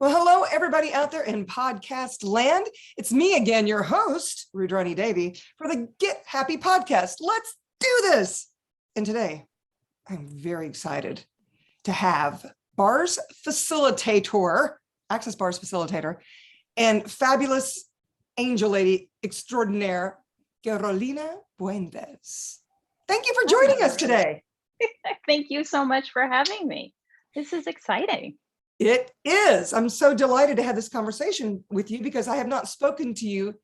Well, hello, everybody out there in podcast land. It's me again, your host, Rudrani Devi, for the Get Happy podcast. Let's do this. And today, I'm very excited to have bars facilitator, access bars facilitator, and fabulous angel lady extraordinaire, Carolina Puentes. Thank you for joining us today. Thank you so much for having me. This is exciting. It is. I'm so delighted to have this conversation with you because I have not spoken to you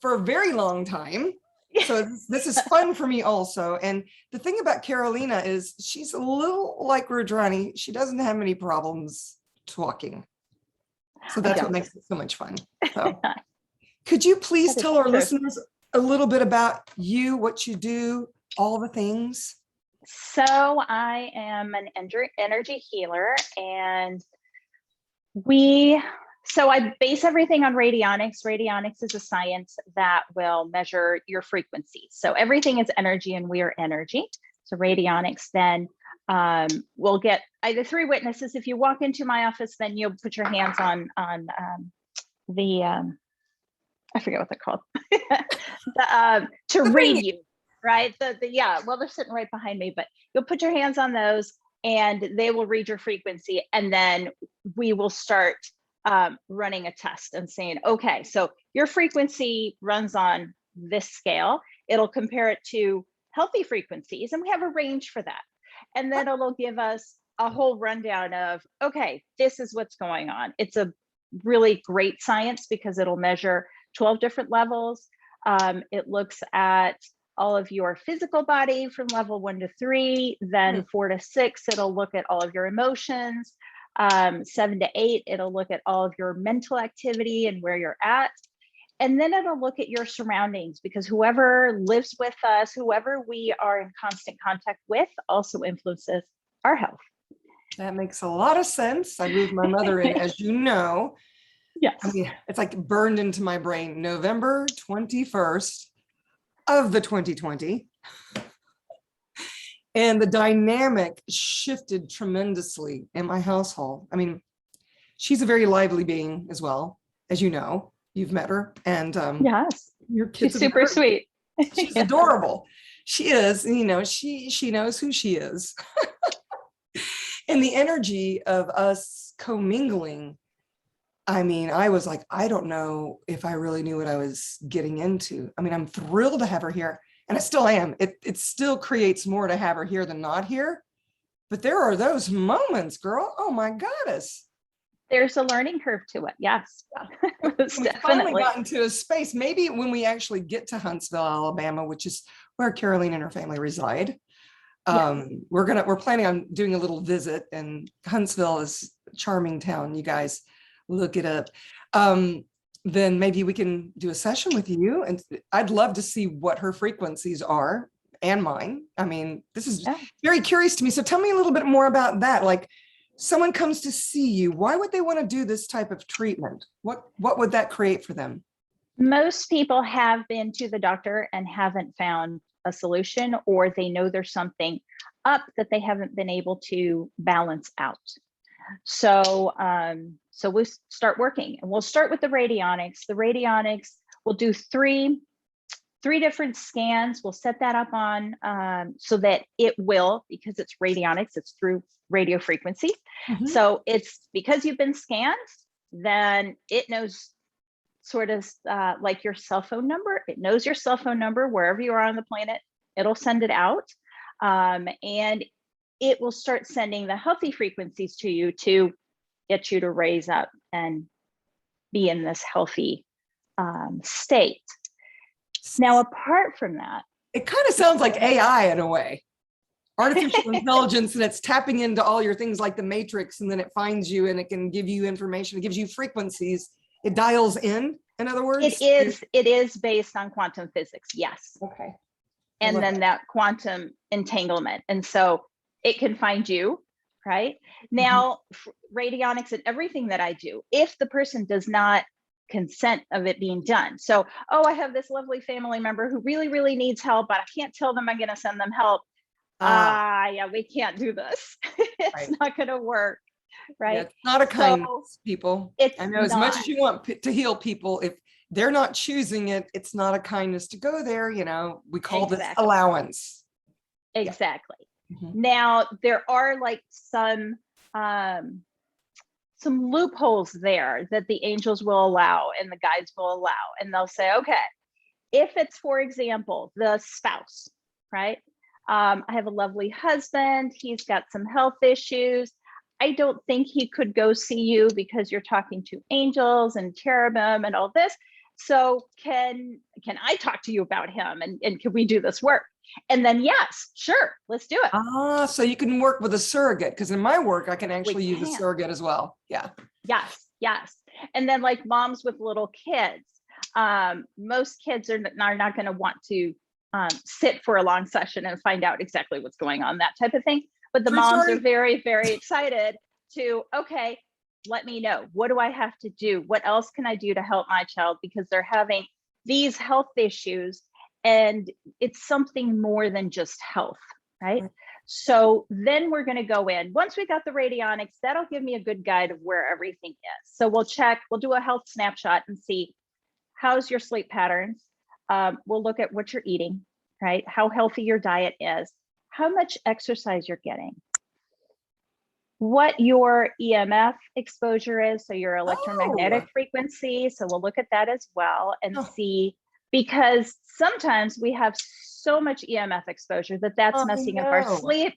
for a very long time. So this is fun for me also. And the thing about Carolina is she's a little like Rudrani. She doesn't have many problems talking. So that's what makes it so much fun. So, could you please tell our listeners a little bit about you, what you do, all the things? So I am an energy healer, and I base everything on radionics. Radionics is a science that will measure your frequency. So everything is energy and we are energy. So radionics then will get either three witnesses. If you walk into my office, then you'll put your hands on the, I forget what they're called, to read you, right? Well, they're sitting right behind me, but you'll put your hands on those and they will read your frequency. And then we will start running a test and saying, okay, so your frequency runs on this scale. It'll compare it to healthy frequencies, and we have a range for that. And then it'll give us a whole rundown of, okay, this is what's going on. It's a really great science because it'll measure 12 different levels. It looks at all of your physical body from level 1 to 3, then 4 to 6, it'll look at all of your emotions. 7 to 8, it'll look at all of your mental activity and where you're at. And then it'll look at your surroundings, because whoever lives with us, whoever we are in constant contact with, also influences our health. That makes a lot of sense. I moved my mother in, as you know. Yes. I mean, it's like burned into my brain. November 21st of the 2020. And the dynamic shifted tremendously in my household. I mean, she's a very lively being as well, as you know. You've met her, and yes, your kids she's super sweet. She's adorable. She is. You know, she knows who she is. And the energy of us commingling. I mean, I was like, I don't know if I really knew what I was getting into. I mean, I'm thrilled to have her here. And I still am. It still creates more to have her here than not here. But there are those moments, girl. Oh my goddess. There's a learning curve to it. Yes. We finally got into a space. Maybe when we actually get to Huntsville, Alabama, which is where Caroline and her family reside. We're planning on doing a little visit, and Huntsville is a charming town. You guys look it up. Then maybe we can do a session with you, and I'd love to see what her frequencies are and mine. I mean, this is very curious to me. So tell me a little bit more about that. Like, someone comes to see you, why would they want to do this type of treatment? What would that create for them? Most people have been to the doctor and haven't found a solution, or they know there's something up that they haven't been able to balance out. So we'll start working, and we'll start with the radionics. The radionics, we'll do three different scans. We'll set that up on so that it will, because it's radionics, it's through radio frequency. Mm-hmm. So it's because you've been scanned, then it knows sort of like your cell phone number. It knows your cell phone number wherever you are on the planet. It'll send it out, and it will start sending the healthy frequencies to you to get you to raise up and be in this healthy state. Now, apart from that, it kind of sounds like AI in a way, artificial intelligence, and it's tapping into all your things like the matrix, and then it finds you and it can give you information. It gives you frequencies. It dials in other words. It is based on quantum physics. Yes. Okay. And then that quantum entanglement. And so it can find you, right? Now, radionics and everything that I do, if the person does not consent of it being done. So, I have this lovely family member who really, really needs help, but I can't tell them I'm going to send them help. Yeah, we can't do this. It's not going to work. right? Yeah, it's not a kindness, people. It's I know as much not. as you want to heal people, if they're not choosing it, it's not a kindness to go there. You know, we call this allowance. Exactly. Yeah. Now there are like some loopholes there that the angels will allow and the guides will allow, and they'll say, okay, if it's, for example, the spouse, right? I have a lovely husband. He's got some health issues. I don't think he could go see you because you're talking to angels and cherubim and all this. So can I talk to you about him, and can we do this work? And then, yes, sure, let's do it. So you can work with a surrogate, because in my work, I can actually use a surrogate as well. Yeah. Yes. And then like moms with little kids, most kids are not going to want to sit for a long session and find out exactly what's going on, that type of thing. But the moms are very, very excited to, okay, let me know. What do I have to do? What else can I do to help my child? Because they're having these health issues, and it's something more than just health, right? So then we're going to go in. Once we got the radionics, that'll give me a good guide of where everything is. So we'll do a health snapshot and see how's your sleep patterns. We'll look at what you're eating, right? How healthy your diet is, how much exercise you're getting, what your EMF exposure is, so your electromagnetic frequency. So we'll look at that as well and see, because sometimes we have so much EMF exposure that's messing up our sleep,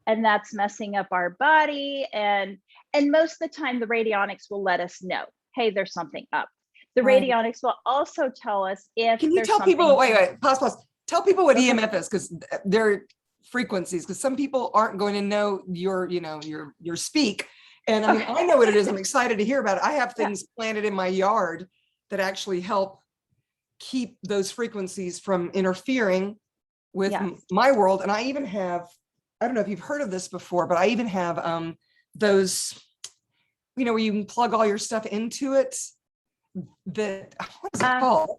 and that's messing up our body. And most of the time the radionics will let us know, hey, there's something up. The radionics will also tell us if Can you tell people, pause. Tell people what EMF is, because they're frequencies, because some people aren't going to know your speak. And I mean, I know what it is. I'm excited to hear about it. I have things planted in my yard that actually help keep those frequencies from interfering with my world. And I even have, I don't know if you've heard of this before, but I even have those, where you can plug all your stuff into it. What is it called?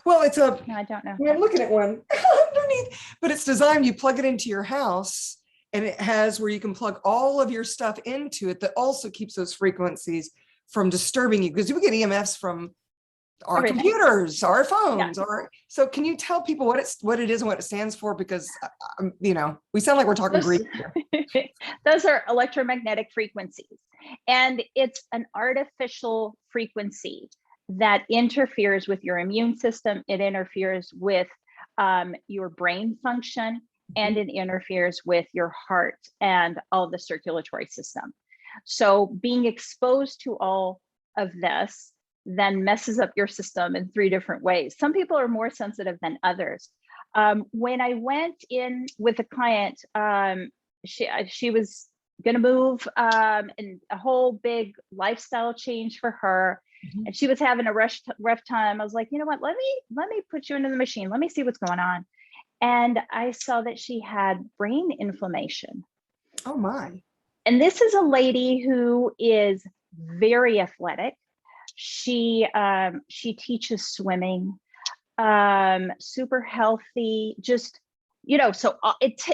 Well, it's no, I don't know. I'm looking at one underneath, but it's designed, you plug it into your house, and it has where you can plug all of your stuff into it that also keeps those frequencies from disturbing you, because you get EMFs from our computers, our phones, so can you tell people what it is and what it stands for? Because we sound like we're talking Greek here. Those are electromagnetic frequencies, and it's an artificial frequency that interferes with your immune system. It interferes with your brain function, and it interferes with your heart and all the circulatory system. So being exposed to all of this then messes up your system in 3 different ways. Some people are more sensitive than others. When I went in with a client, she was going to move, and a whole big lifestyle change for her. And she was having a rough time. I was like, you know what, let me put you into the machine. Let me see what's going on. And I saw that she had brain inflammation. Oh my. And this is a lady who is very athletic. She teaches swimming, super healthy, just, so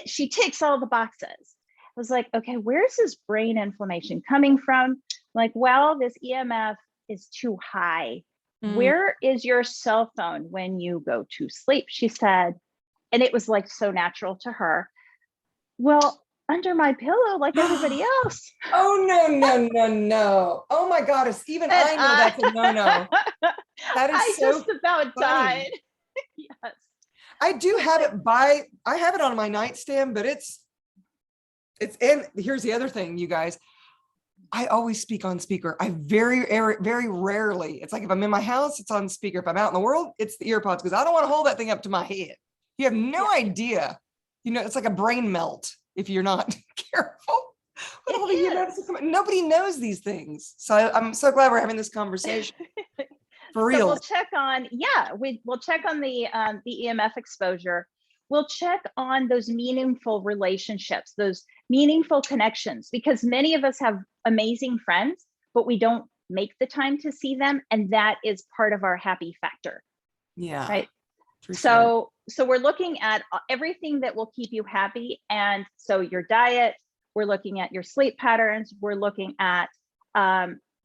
she ticks all the boxes. I was like, okay, where's this brain inflammation coming from? Like, well, this EMF is too high. Where is your cell phone when you go to sleep? She said, and it was like so natural to her. Well, under my pillow, like everybody else. Oh, no. Oh my goddess. Even I know that's a no-no. That is I so just about funny. died. Yes. I do have it I have it on my nightstand, but it's, and here's the other thing, you guys. I always speak on speaker. I very rarely, it's like if I'm in my house, it's on speaker. If I'm out in the world, it's the ear pods, because I don't want to hold that thing up to my head. You have no idea. It's like a brain melt if you're not careful. Nobody knows these things. So I'm so glad we're having this conversation. For real. So we'll check on, we'll check on the EMF exposure. We'll check on those meaningful relationships, those meaningful connections, because many of us have amazing friends, but we don't make the time to see them. And that is part of our happy factor. Yeah. Right. So we're looking at everything that will keep you happy. And so your diet, We're looking at your sleep patterns. We're looking at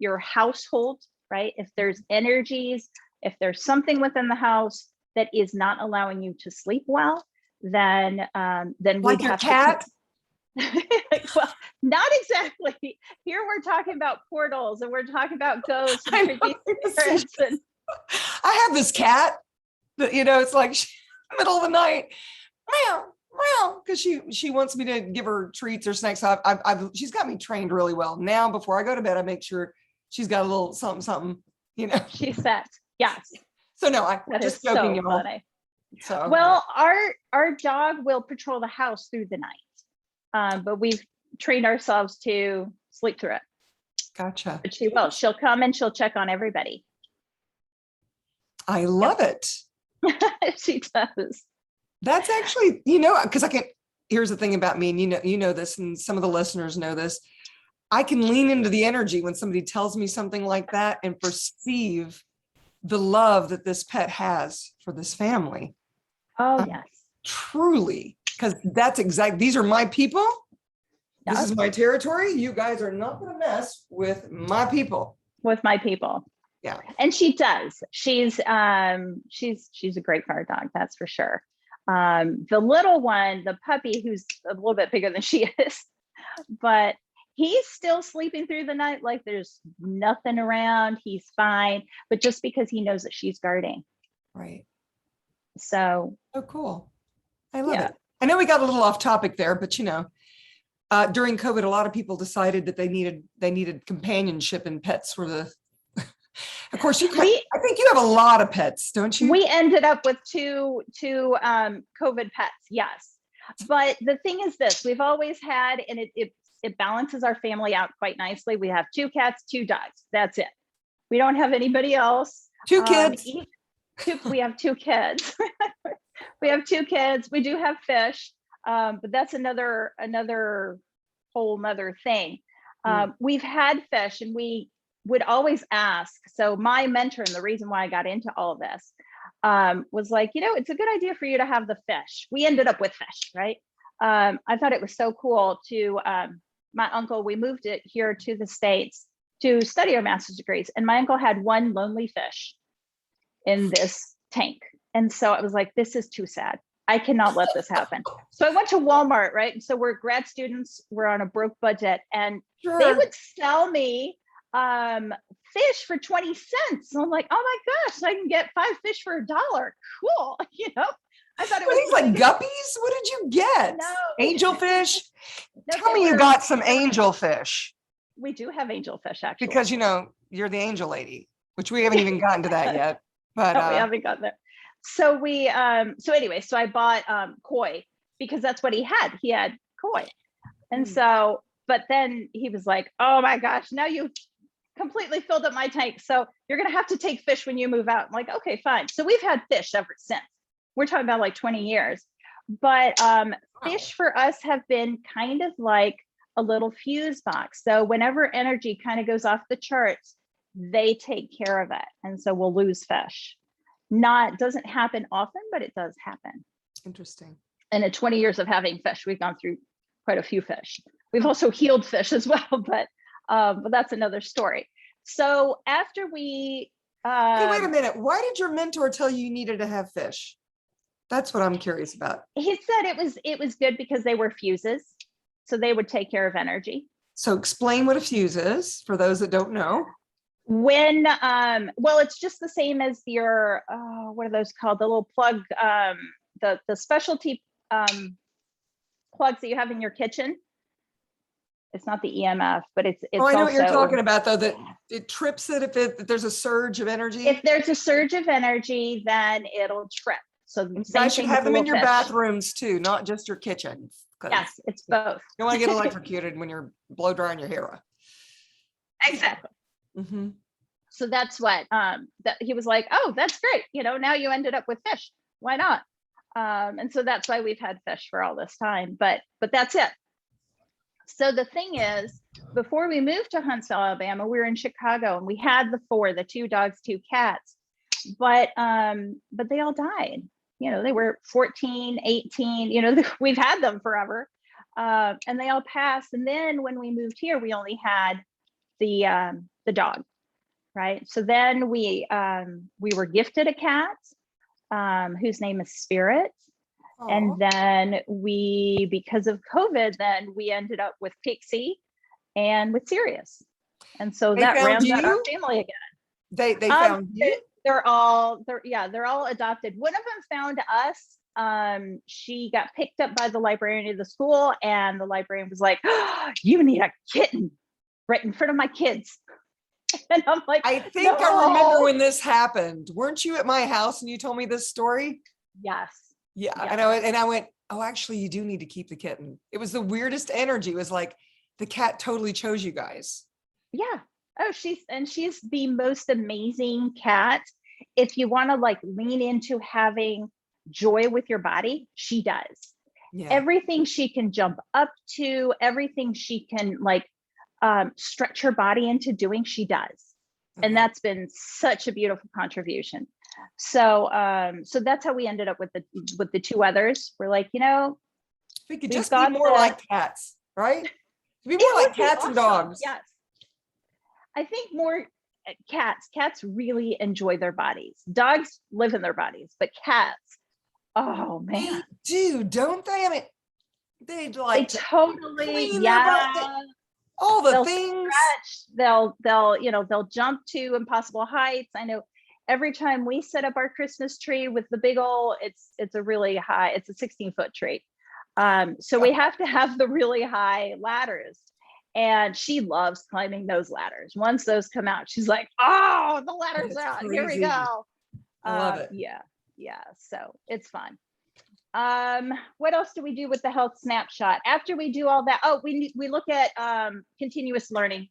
your household, right? If there's energies, if there's something within the house that is not allowing you to sleep well, then like your cat. Well, not exactly. Here we're talking about portals, and we're talking about ghosts and creepy spirits. And I have this cat that, it's like middle of the night, meow, meow, because she wants me to give her treats or snacks. So she's got me trained really well. Now, before I go to bed, I make sure she's got a little something. She's set. Yes. So no, I'm just joking, so y'all. Funny. So well, our dog will patrol the house through the night, but we've trained ourselves to sleep through it. Gotcha. But she will. She'll come and she'll check on everybody. I love it. She does. That's actually, because here's the thing about me, and you know this, and some of the listeners know this. I can lean into the energy when somebody tells me something like that and perceive the love that this pet has for this family. Oh, yes. Truly, because these are my people. Yep. This is my territory. You guys are not going to mess with my people. With my people. Yeah. And she does. She's a great guard dog, that's for sure. The little one, the puppy, who's a little bit bigger than she is, but he's still sleeping through the night like there's nothing around. He's fine, but just because he knows that she's guarding. Right. So cool. I love it. I know we got a little off topic there, but during COVID, a lot of people decided that they needed companionship, and pets were the. Of course, I think you have a lot of pets, don't you? We ended up with two COVID pets, yes. But the thing is this: we've always had, and it balances our family out quite nicely. We have 2 cats, 2 dogs. That's it. We don't have anybody else. 2 kids. We have 2 kids. We have 2 kids. We do have fish, but that's another whole nother thing. We've had fish, and we would always ask. So my mentor, and the reason why I got into all of this, was like, it's a good idea for you to have the fish. We ended up with fish, right? I thought it was so cool to, my uncle, we moved it here to the States to study our master's degrees. And my uncle had 1 lonely fish in this tank. And so I was like, this is too sad. I cannot let this happen. So I went to Walmart, right? And so we're grad students, we're on a broke budget, and they would sell me fish for 20 cents. So I'm like, oh my gosh, I can get 5 fish for $1. Cool. I thought it was like guppies. What did you get? No. Angelfish. Tell me you got some angelfish. We do have angelfish, actually. Because you're the angel lady, which we haven't even gotten to that yet. But no, we haven't gotten there. So so I bought koi, because that's what he had. He had koi. And so, but then he was like, oh my gosh, now you completely filled up my tank. So you're going to have to take fish when you move out. I'm like, okay, fine. So we've had fish ever since. We're talking about like 20 years. But fish for us have been kind of like a little fuse box. So whenever energy kind of goes off the charts, they take care of it. And so we'll lose fish. Doesn't happen often, but it does happen. Interesting. And in 20 years of having fish, we've gone through quite a few fish. We've also healed fish as well, but that's another story. So after we hey, wait a minute. Why did your mentor tell you needed to have fish? That's what I'm curious about. He said it was good because they were fuses, so they would take care of energy. So explain what a fuse is for those that don't know. When well, it's just the same as your what are those called, the little plug, the specialty plugs that you have in your kitchen. It's not the EMF, but it's I know also, what you're talking about, though, that it trips it if there's a surge of energy. If there's a surge of energy, then it'll trip. So you guys should have them in your bathrooms too, not just your kitchen. Yes, it's both. You don't want to get electrocuted when you're blow drying your hair. Exactly. Mm-hmm. So that's what that he was like, oh, that's great. Now you ended up with fish. Why not? And so that's why we've had fish for all this time. But that's it. So the thing is, before we moved to Huntsville, Alabama, we were in Chicago, and we had the 2 dogs, 2 cats, but they all died. They were 14, 18, we've had them forever. and they all passed. And then when we moved here, we only had the dog, right? So then we were gifted a cat whose name is Spirit. And then because of COVID, then we ended up with Pixie and with Sirius. And so that rounds out our family again. They found you? They're all adopted. One of them found us. She got picked up by the librarian of the school, and the librarian was like, oh, you need a kitten right in front of my kids. And I'm like, I think no. I remember when this happened. Weren't you at my house and you told me this story? Yes. Yeah. And I went, oh, actually, you do need to keep the kitten. It was the weirdest energy. It was like the cat totally chose you guys. Yeah. Oh, she's the most amazing cat. If you want to like lean into having joy with your body, she does. Yeah. Everything she can jump up to, everything she can like stretch her body into doing, she does. And that's been such a beautiful contribution. So so that's how we ended up with the two others. We're like, we could just be more like cats, right? Be more like cats and dogs. Yes. I think more cats really enjoy their bodies. Dogs live in their bodies, but cats, oh man. They do, don't they? I mean, they totally, all the things. Stretch, they'll jump to impossible heights. I know every time we set up our Christmas tree with the big old, it's a really high, it's a 16-foot tree. So we have to have the really high ladders. And she loves climbing those ladders. Once those come out, she's like, oh, the ladder's out. Crazy. Here we go. I love it. Yeah. So it's fun. What else do we do with the health snapshot? After we do all that, we look at continuous learning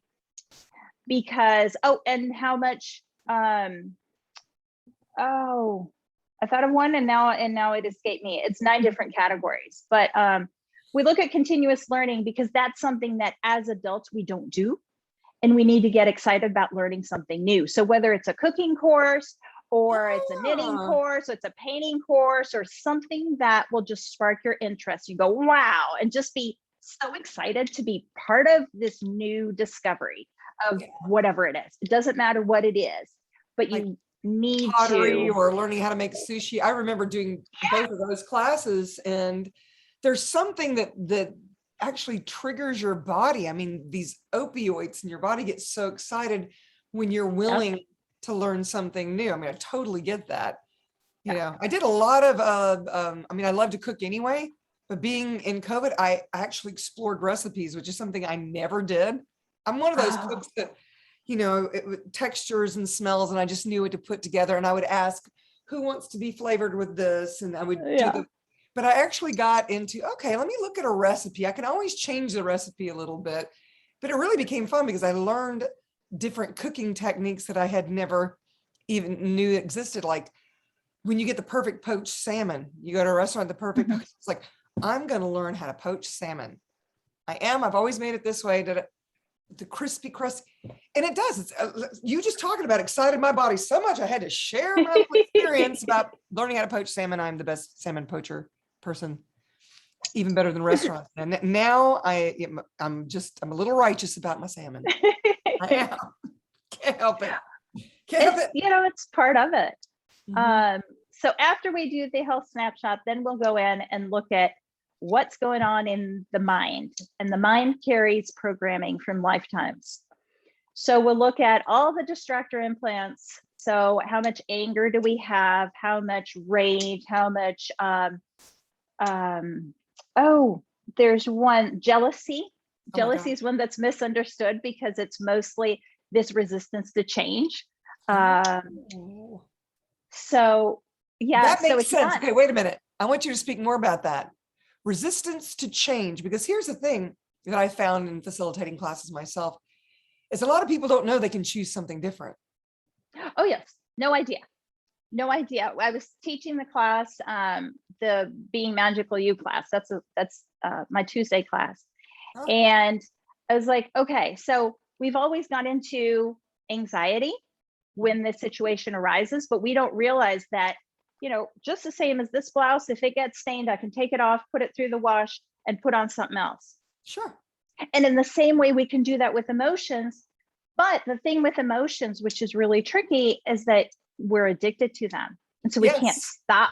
because, and how much, I thought of one and now it escaped me. It's 9 different categories, but we look at continuous learning because that's something that as adults we don't do, and we need to get excited about learning something new. So whether it's a cooking course or it's a knitting course, or it's a painting course, or something that will just spark your interest, you go, wow, and just be so excited to be part of this new discovery of whatever it is. It doesn't matter what it is, but you need pottery or learning how to make sushi. I remember doing both of those classes, and there's something that actually triggers your body. I mean, these opioids in your body get so excited when you're willing to learn something new. I mean, I totally get that. You know, I did a lot of, I mean, I love to cook anyway, but being in COVID, I actually explored recipes, which is something I never did. I'm one of those cooks that, textures and smells, and I just knew what to put together. And I would ask, who wants to be flavored with this? And I would do but I actually got into, okay, let me look at a recipe. I can always change the recipe a little bit, but it really became fun because I learned different cooking techniques that I had never even knew existed. Like when you get the perfect poached salmon, you go to a restaurant, the perfect, it's like, I'm going to learn how to poach salmon. I've always made it this way, the crispy crust. And it does. It's you just talking about excited my body so much. I had to share my experience about learning how to poach salmon. I'm the best salmon poacher person, even better than restaurants. And now I'm a little righteous about my salmon. I am. Can't help it. It's part of it. So after we do the health snapshot, then we'll go in and look at what's going on in the mind. And the mind carries programming from lifetimes. So we'll look at all the distractor implants. So how much anger do we have? How much rage? How much, there's one, jealousy. Jealousy is one that's misunderstood because it's mostly this resistance to change. So yeah, that makes sense. Okay, wait a minute. I want you to speak more about that. Resistance to change, because here's the thing that I found in facilitating classes myself is a lot of people don't know they can choose something different. Oh yes, no idea. I was teaching the class, the Being Magical You class. That's my Tuesday class. And I was like, okay, so we've always got into anxiety when the situation arises, but we don't realize that, just the same as this blouse, if it gets stained, I can take it off, put it through the wash, and put on something else. Sure. And in the same way, we can do that with emotions. But the thing with emotions, which is really tricky, is that we're addicted to them. And so we can't stop.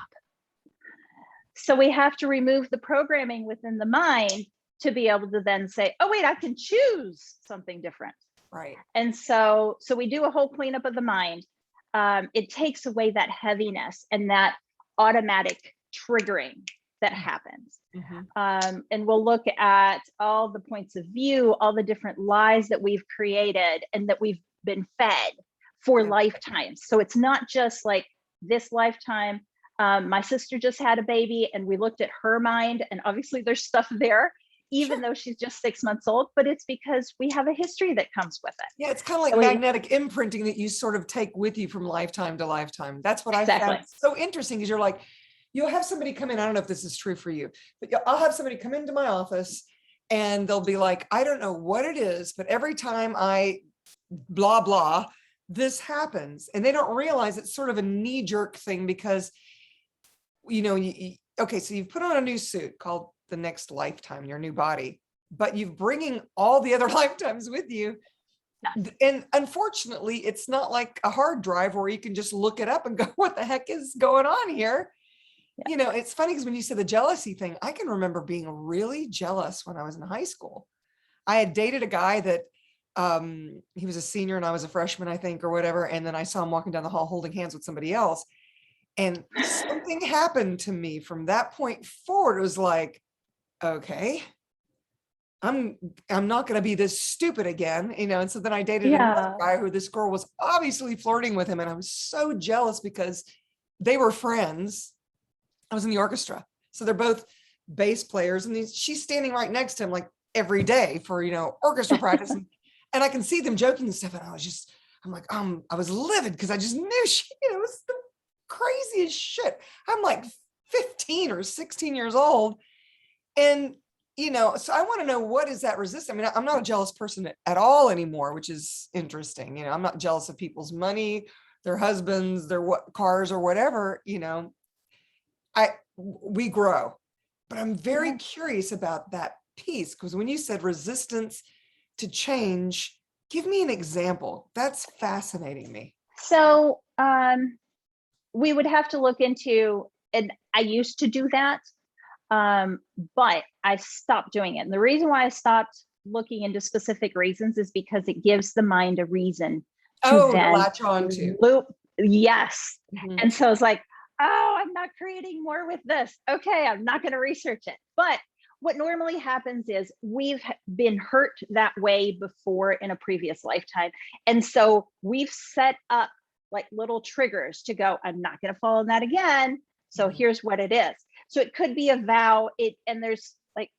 So we have to remove the programming within the mind to be able to then say, oh, wait, I can choose something different. Right. And so we do a whole cleanup of the mind. It takes away that heaviness and that automatic triggering that happens. And we'll look at all the points of view, all the different lies that we've created and that we've been fed for lifetimes. So it's not just like this lifetime. My sister just had a baby and we looked at her mind, and obviously there's stuff there, even though she's just 6 months old, but it's because we have a history that comes with it. Yeah, it's kind of like magnetic imprinting that you sort of take with you from lifetime to lifetime. That's what I found so interesting, because you're like, you'll have somebody come in, I don't know if this is true for you, but I'll have somebody come into my office and they'll be like, I don't know what it is, but every time I blah, blah, this happens. And they don't realize it's sort of a knee-jerk thing because, you know, okay, so you've put on a new suit called the next lifetime, your new body, but you're bringing all the other lifetimes with you. And unfortunately, it's not like a hard drive where you can just look it up and go, what the heck is going on here? You know, it's funny because when you said the jealousy thing, I can remember being really jealous when I was in high school. I had dated a guy that he was a senior and I was a freshman, I think, or whatever. And then I saw him walking down the hall holding hands with somebody else. And something happened to me from that point forward. It was like, okay, I'm not going to be this stupid again, you know? And so then I dated another guy who this girl was obviously flirting with him. And I was so jealous because they were friends. I was in the orchestra. So they're both bass players and she's standing right next to him like every day for, you know, orchestra practice. And I can see them joking and stuff. And I'm like, I was livid because I just knew she, you know, it was the craziest shit. I'm like 15 or 16 years old. And, you know, so I want to know, what is that resistance? I mean, I'm not a jealous person at all anymore, which is interesting. You know, I'm not jealous of people's money, their husbands, their cars or whatever, you know. We grow, but I'm very curious about that piece, because when you said resistance to change, give me an example. That's fascinating me. So we would have to look into, and I used to do that, but I stopped doing it. And the reason why I stopped looking into specific reasons is because it gives the mind a reason to then latch on to. Loop. Yes. And so it's like, oh, I'm not creating more with this. Okay, I'm not going to research it. But what normally happens is we've been hurt that way before in a previous lifetime. And so we've set up like little triggers to go, I'm not going to follow that again. So here's what it is. So it could be a vow, and there's like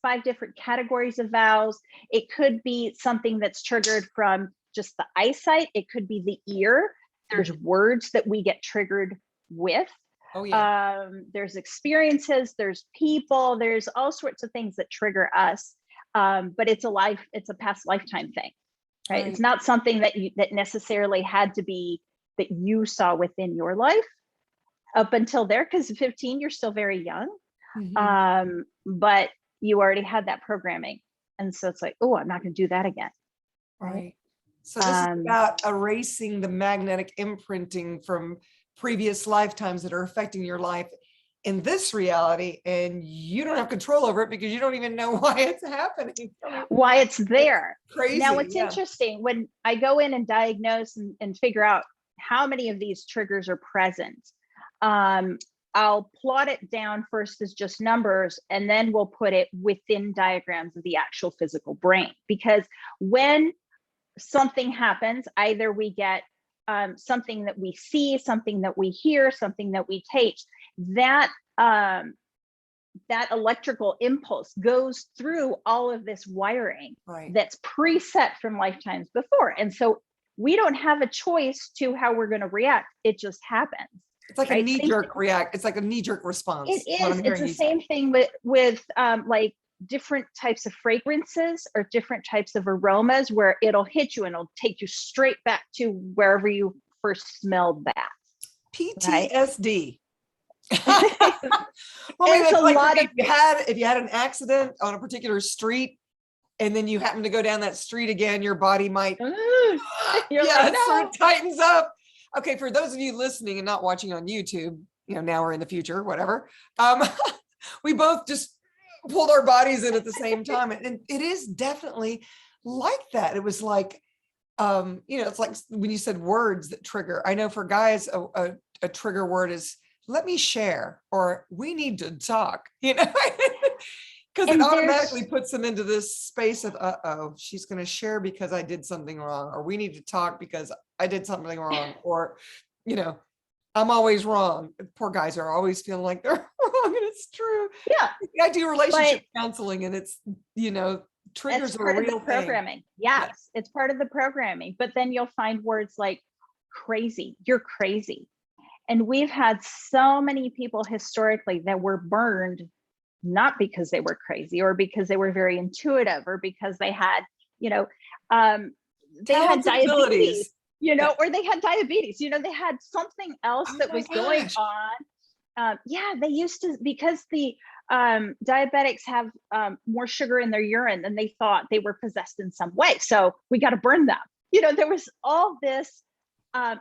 5 different categories of vows. It could be something that's triggered from just the eyesight. It could be the ear. There's words that we get triggered with. There's experiences, there's people, there's all sorts of things that trigger us. But it's a past lifetime thing, right? It's not something that necessarily had to be that you saw within your life up until there, because at 15, you're still very young. But you already had that programming. And so it's like, oh, I'm not going to do that again. Right. So this is about erasing the magnetic imprinting from previous lifetimes that are affecting your life in this reality, and you don't have control over it because you don't even know why it's happening. Why it's there. It's crazy. Now, it's interesting when I go in and diagnose and figure out how many of these triggers are present. I'll plot it down first as just numbers, and then we'll put it within diagrams of the actual physical brain. Because when something happens, either we get something that we see, something that we hear, something that we taste, that electrical impulse goes through all of this wiring that's preset from lifetimes before. And so we don't have a choice to how we're going to react. It just happens. It's like a knee-jerk react. It's like a knee-jerk response. It is. It's the same thing with like different types of fragrances or different types of aromas, where it'll hit you and it'll take you straight back to wherever you first smelled that. PTSD. Well, I mean, It's it's a like lot of, if you had an accident on a particular street and then you happen to go down that street again, your body might, you're yeah, like, it sort no. of tightens up. Okay, for those of you listening and not watching on YouTube, now or in the future, whatever, we both just pulled our bodies in at the same time. And it is definitely like that. It was like, it's like when you said words that trigger. I know for guys, a trigger word is let me share, or we need to talk, because it automatically puts them into this space of, uh-oh, she's going to share because I did something wrong, or we need to talk because I did something wrong, or, I'm always wrong. Poor guys are always feeling like they're wrong, and it's true. Yeah. I do relationship counseling, and it's, triggers are a real programming. Yes, it's part of the programming. But then you'll find words like crazy. You're crazy. And we've had so many people historically that were burned, not because they were crazy or because they were very intuitive or because they had, they had diabetes, or they had diabetes, they had something else that was going on. They used to, because the diabetics have more sugar in their urine than they thought, they were possessed in some way. So we got to burn them. There was all this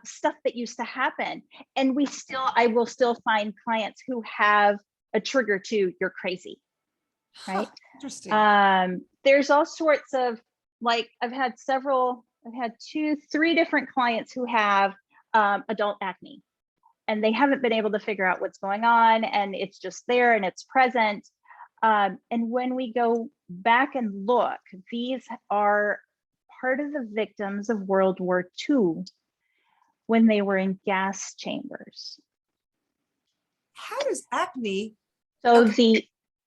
stuff that used to happen. And I will still find clients who have a trigger to you're crazy, right? Interesting. There's all sorts of, like, I've had 3 different clients who have adult acne, and they haven't been able to figure out what's going on, and it's just there and it's present. And when we go back and look, these are part of the victims of World War II when they were in gas chambers. How does acne? So you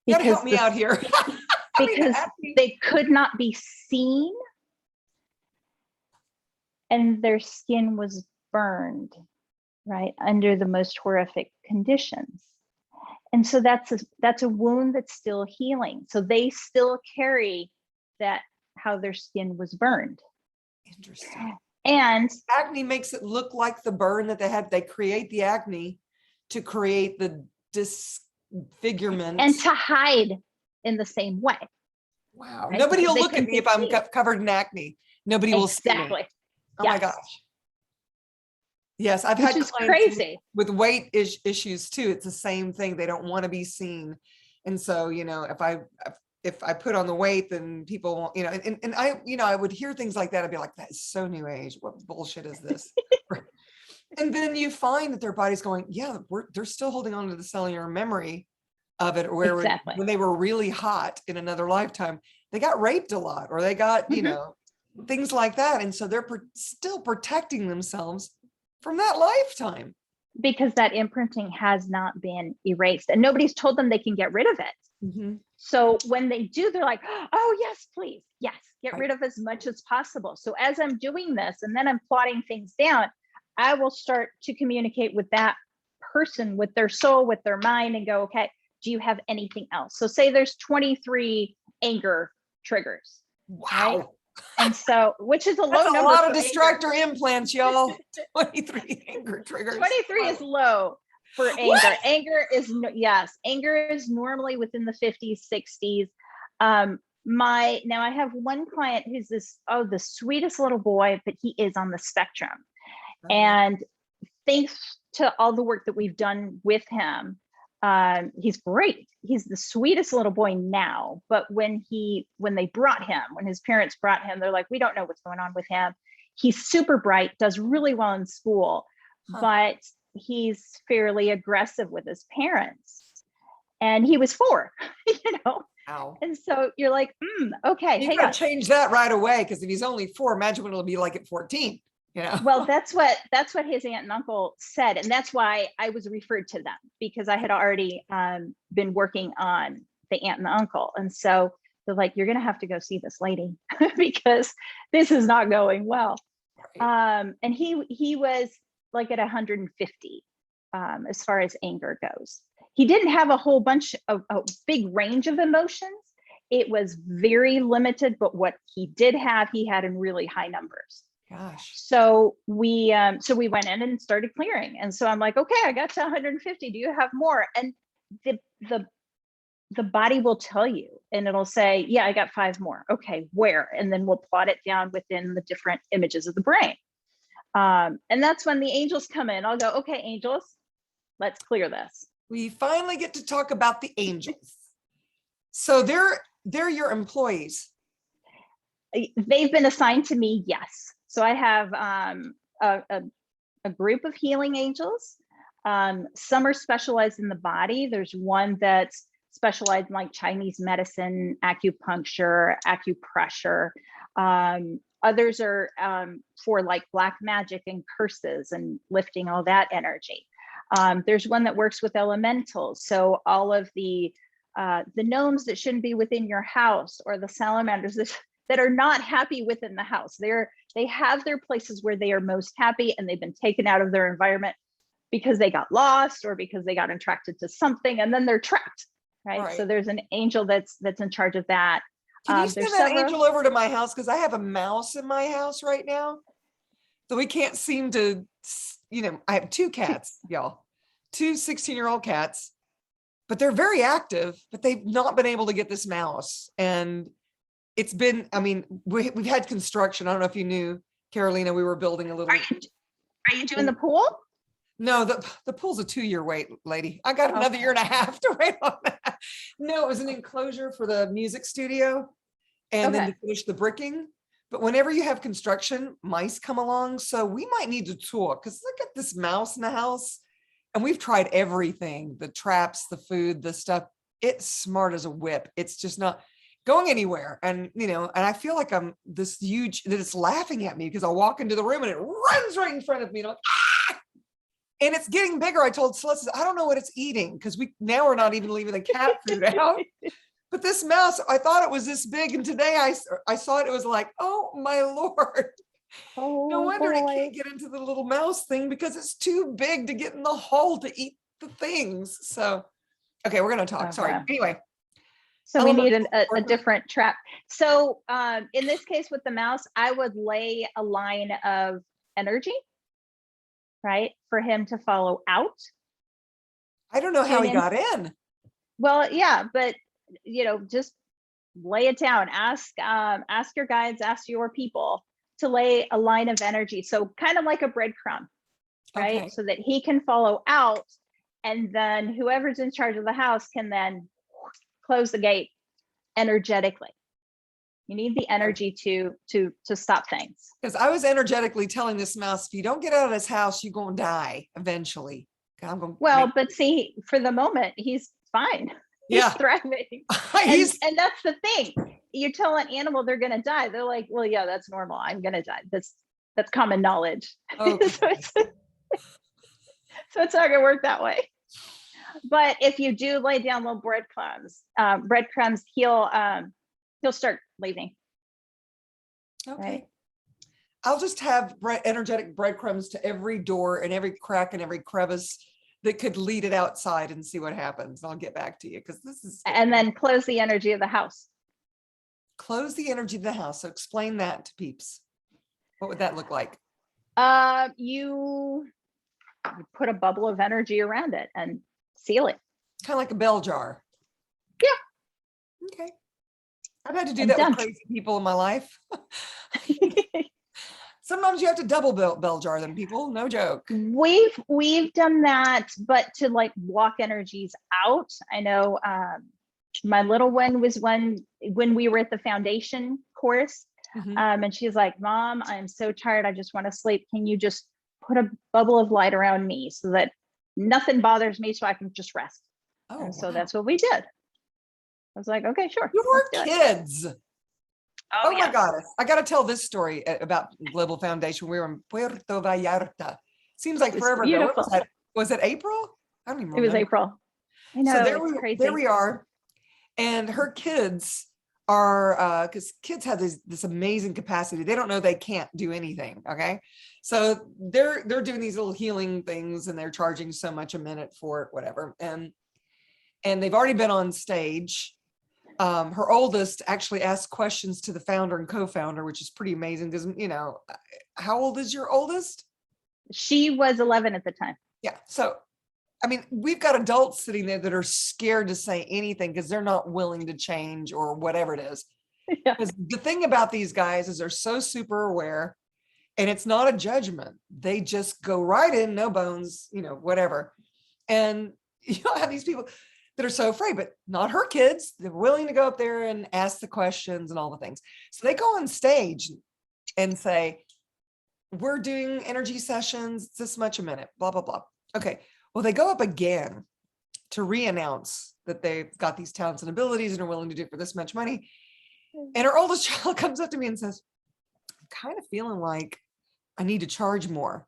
gotta help me out here. Because they could not be seen, and their skin was burned, right, under the most horrific conditions. And so that's a wound that's still healing. So they still carry that, how their skin was burned. Interesting. And acne makes it look like the burn that they had. They create the acne to create the disfigurement and to hide in the same way. Wow. Right? Nobody will look at me if I'm covered in acne. Nobody will see me. Oh my gosh. Yes, I've had clients crazy with weight issues too. It's the same thing. They don't want to be seen. And so, if I put on the weight, then people won't, and I would hear things like that. I'd be like, that is so new age. What bullshit is this? And then you find that their body's going, yeah, they're still holding on to the cellular memory of it, where when they were really hot in another lifetime, they got raped a lot, or they got, things like that. And so they're still protecting themselves from that lifetime. Because that imprinting has not been erased, and nobody's told them they can get rid of it. Mm-hmm. So when they do, they're like, oh, yes, please. Yes, get rid of as much as possible. So as I'm doing this, and then I'm plotting things down, I will start to communicate with that person, with their soul, with their mind, and go, okay, do you have anything else? So say there's 23 anger triggers. Wow. Right? And so, which is a low That's number. A lot of distractor implants, y'all. 23 anger triggers. 23 is low for anger. What? Anger is normally within the 50s, 60s. Now I have one client who's the sweetest little boy, but he is on the spectrum. Uh-huh. And thanks to all the work that we've done with him, he's great. He's the sweetest little boy now. But when his parents brought him, they're like, we don't know what's going on with him. He's super bright, does really well in school, but he's fairly aggressive with his parents. And he was 4, Ow. And so you're like, okay. You gotta change that right away, because if he's only 4, imagine what it'll be like at 14. Well, that's what his aunt and uncle said. And that's why I was referred to them, because I had already been working on the aunt and the uncle. And so they're like, you're going to have to go see this lady because this is not going well. Right. And he was like at 150 as far as anger goes. He didn't have a whole bunch of a big range of emotions. It was very limited, but what he did have, he had in really high numbers. Gosh. So we went in and started clearing. And so I'm like, okay, I got to 150. Do you have more? And the body will tell you, and it'll say, yeah, I got 5 more. Okay, where? And then we'll plot it down within the different images of the brain. And that's when the angels come in. I'll go, okay, angels, let's clear this. We finally get to talk about the angels. So they're your employees. They've been assigned to me, yes. So I have a group of healing angels. Some are specialized in the body. There's one that's specialized in like Chinese medicine, acupuncture, acupressure. Others are for like black magic and curses and lifting all that energy. There's one that works with elementals. So all of the gnomes that shouldn't be within your house, or the salamanders that are not happy within the house. They have their places where they are most happy, and they've been taken out of their environment because they got lost or because they got attracted to something, and then they're trapped, right? So there's an angel that's in charge of that. Can you send that angel over to my house? Because I have a mouse in my house right now. So we can't seem to, I have 2 cats, y'all, 2 16-year-old cats, but they're very active, but they've not been able to get this mouse. And it's been, we've had construction. I don't know if you knew, Carolina, we were building a little. Are you doing the pool? No, the pool's a 2-year wait, lady. I got another year and a half to wait on that. No, it was an enclosure for the music studio, and then to finish the bricking. But whenever you have construction, mice come along. So we might need to talk, because look at this mouse in the house. And we've tried everything, the traps, the food, the stuff. It's smart as a whip. It's just not going anywhere. And, and I feel like I'm this huge, that it's laughing at me, because I'll walk into the room and it runs right in front of me. And I'm like, ah! And it's getting bigger. I told Celeste, I don't know what it's eating, because we're not even leaving the cat food out. But this mouse, I thought it was this big. And today I saw it was like, oh my Lord. No wonder it can't get into the little mouse thing, because it's too big to get in the hole to eat the things. So, okay, we're going to talk. Sorry. Anyway. So we need a different trap. So in this case with the mouse, I would lay a line of energy, right, for him to follow out. I don't know how he got in. Well, yeah, but just lay it down. Ask your guides, ask your people to lay a line of energy. So kind of like a breadcrumb, right? Okay. So that he can follow out, and then whoever's in charge of the house can then close the gate energetically. You need the energy to stop things. Because I was energetically telling this mouse, if you don't get out of this house, you're going to die eventually. But see, for the moment, he's fine. He's thriving. And that's the thing. You tell an animal they're going to die, they're like, well, yeah, that's normal. I'm going to die. That's common knowledge. Okay. So it's not going to work that way. But if you do lay down little breadcrumbs, he'll start leaving. Okay. Right? I'll just have energetic breadcrumbs to every door and every crack and every crevice that could lead it outside, and see what happens. I'll get back to you, because this is. And then close the energy of the house. Close the energy of the house. So explain that to peeps. What would that look like? You put a bubble of energy around it and seal it. Kind of like a bell jar. Yeah. Okay. I've had to do that with crazy people in my life. Sometimes you have to double bell jar them, people. No joke. We've done that, but to like block energies out. I know my little one was when we were at the foundation course, and she's like, Mom, I'm so tired. I just want to sleep. Can you just put a bubble of light around me so that nothing bothers me, so I can just rest? So that's what we did. I was like, okay, sure. Your kids. Oh my God. I got to tell this story about Global Foundation. We were in Puerto Vallarta. Seems like forever ago. What was that? Was it April? I don't even remember. It was April. I know. So there we are. And her kids are, because kids have this amazing capacity. They don't know they can't do anything. Okay. So they're doing these little healing things, and they're charging so much a minute for it, whatever. And they've already been on stage. her oldest actually asked questions to the founder and co-founder, which is pretty amazing because, how old is your oldest? She was 11 at the time. Yeah. So, I mean, we've got adults sitting there that are scared to say anything because they're not willing to change or whatever it is. Yeah. Because the thing about these guys is they're so super aware, and it's not a judgment. They just go right in, no bones, whatever. And have these people that are so afraid, but not her kids. They're willing to go up there and ask the questions and all the things. So they go on stage and say, we're doing energy sessions, it's this much a minute, blah, blah, blah. Okay. Well, they go up again to re-announce that they've got these talents and abilities and are willing to do it for this much money. And her oldest child comes up to me and says, I'm kind of feeling like I need to charge more.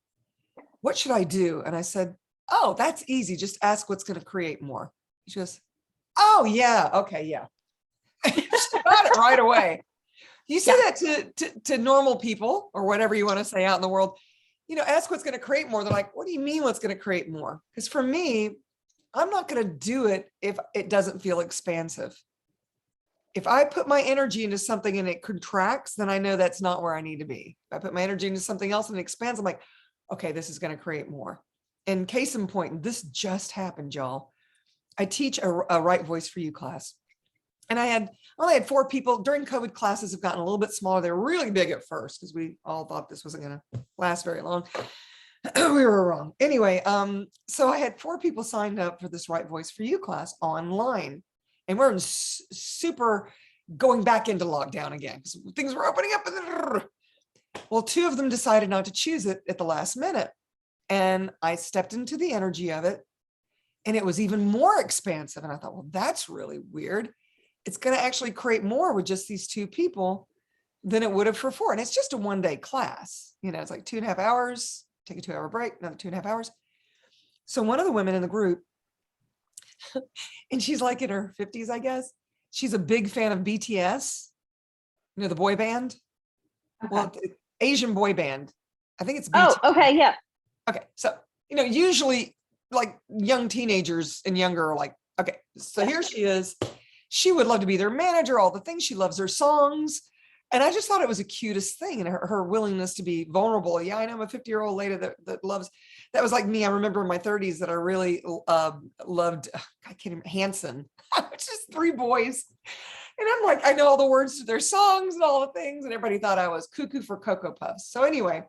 What should I do? And I said, oh, that's easy. Just ask what's going to create more. She goes, oh, yeah. Okay. Yeah. She got it right away. You say that to normal people or whatever you want to say out in the world, ask what's going to create more. They're like, what do you mean what's going to create more? Because for me, I'm not going to do it if it doesn't feel expansive. If I put my energy into something and it contracts, then I know that's not where I need to be. If I put my energy into something else and it expands, I'm like, okay, this is going to create more. And case in point, this just happened, y'all. I teach a Right Voice for You class. And I only had 4 people. During COVID, classes have gotten a little bit smaller. They were really big at first because we all thought this wasn't going to last very long. We were wrong. Anyway, so I had 4 people signed up for this Right Voice for You class online. And we're in super going back into lockdown again because things were opening up. Well, 2 of them decided not to choose it at the last minute. And I stepped into the energy of it. And it was even more expansive. And I thought, well, that's really weird. It's going to actually create more with just these 2 people than it would have for 4. And it's just a 1-day class. It's like 2.5 hours, take a 2-hour break, another 2.5 hours. So one of the women in the group, and she's like in her 50s, I guess. She's a big fan of BTS, the boy band. Okay. Well, Asian boy band. I think it's BTS. Oh, okay. Yeah. Okay. So, usually like young teenagers and younger are like, okay, so here she is. She would love to be their manager, all the things. She loves her songs. And I just thought it was the cutest thing. And her willingness to be vulnerable. Yeah, I know I'm a 50-year-old lady that loves, that was like me. I remember in my 30s that I really loved, I can't even, Hanson, which is 3 boys. And I'm like, I know all the words to their songs and all the things. And everybody thought I was cuckoo for Cocoa Puffs. So anyway,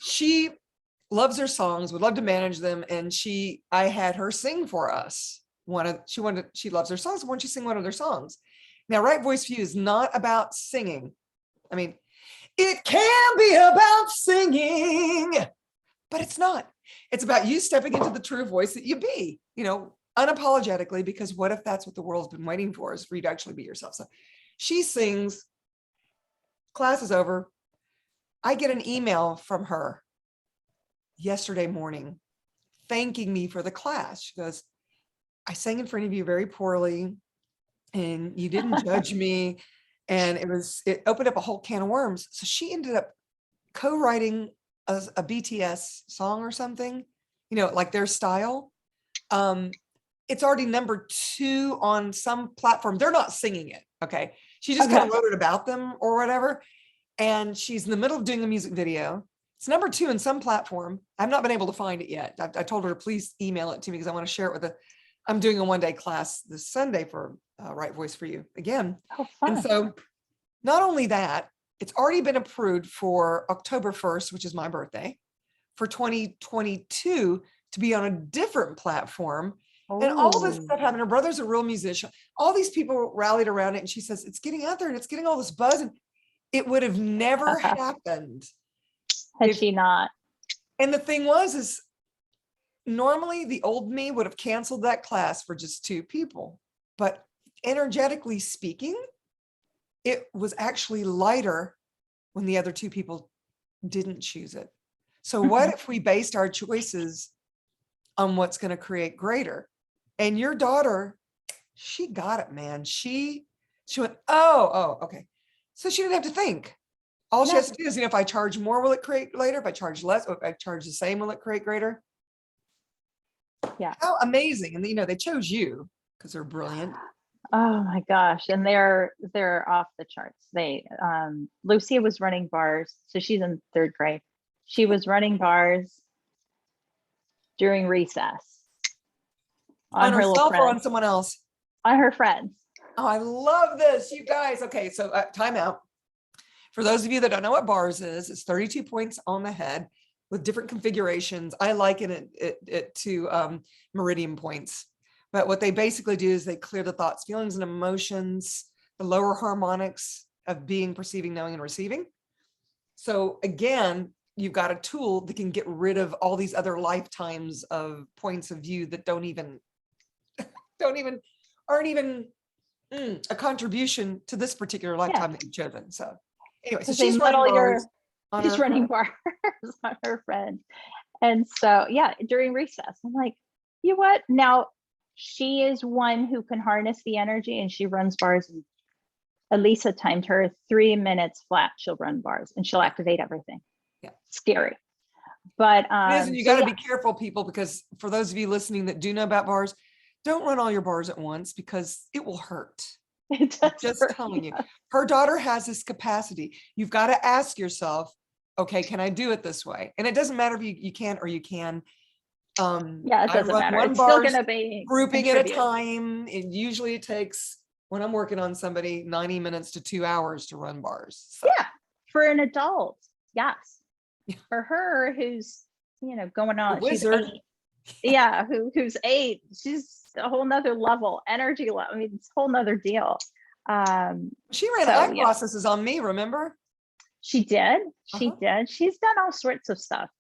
she loves her songs, would love to manage them. And I had her sing for us. She loves her songs. Why don't you sing one of their songs? Now, Right Voice for You is not about singing. I mean, it can be about singing, but it's not. It's about you stepping into the true voice that you be, unapologetically, because what if that's what the world's been waiting for, is for you to actually be yourself. So she sings, class is over. I get an email from her yesterday morning thanking me for the class. She goes, I sang in front of you very poorly and you didn't judge me. And it opened up a whole can of worms. So she ended up co-writing a BTS song or something, like their style. It's already number 2 on some platform. They're not singing it. Okay. She just kind of wrote it about them or whatever. And she's in the middle of doing a music video. It's number 2 in some platform. I've not been able to find it yet. I told her to please email it to me because I want to share it with I'm doing a 1-day class this Sunday for Right Voice for You again. Oh, fun. And so not only that, it's already been approved for October 1st, which is my birthday, for 2022 to be on a different platform. And all this stuff happened. Her brother's a real musician. All these people rallied around it. And she says, it's getting out there and it's getting all this buzz. And it would have never happened had she not. And the thing is normally the old me would have canceled that class for just 2 people. But energetically speaking, it was actually lighter when the other 2 people didn't choose it. So what if we based our choices on what's going to create greater? And your daughter, she got it, man. She went, oh, okay. So she didn't have to think. All she has to do is, if I charge more, will it create later? If I charge less, or if I charge the same, will it create greater? Yeah. How amazing. And they chose you because they're brilliant. Oh my gosh. And they're off the charts. Lucia was running bars. So she's in 3rd grade. She was running bars during recess on her little herself or on friends, someone else? on her friends. Oh, I love this, you guys. Okay, so time out. For those of you that don't know what bars is, it's 32 points on the head with different configurations. I liken it to meridian points. But what they basically do is they clear the thoughts, feelings, and emotions, the lower harmonics of being, perceiving, knowing, and receiving. So again, you've got a tool that can get rid of all these other lifetimes of points of view that aren't even a contribution to this particular lifetime that you've chosen. So anyway, so she's running bars. She's running bars on her friend. And so, yeah, during recess, I'm like, you know what? Now, she is one who can harness the energy, and she runs bars. And Elisa timed her 3 minutes flat. She'll run bars and she'll activate everything. Yeah. Scary. But you got to be careful, people, because for those of you listening that do know about bars, don't run all your bars at once because it will hurt. It does Just hurt, telling you, yeah. her daughter has this capacity. You've got to ask yourself, okay, can I do it this way? And it doesn't matter if you can't or you can. Yeah, it doesn't matter. It's still going to be grouping at a time. Usually it takes, when I'm working on somebody, 90 minutes to 2 hours to run bars. So. Yeah, for an adult, yes. For her, who's going on, she's 8. Yeah, who's 8? She's a whole nother level, energy level. I mean, it's a whole nother deal. She ran eye processes on me, remember? She did. She did. She's done all sorts of stuff.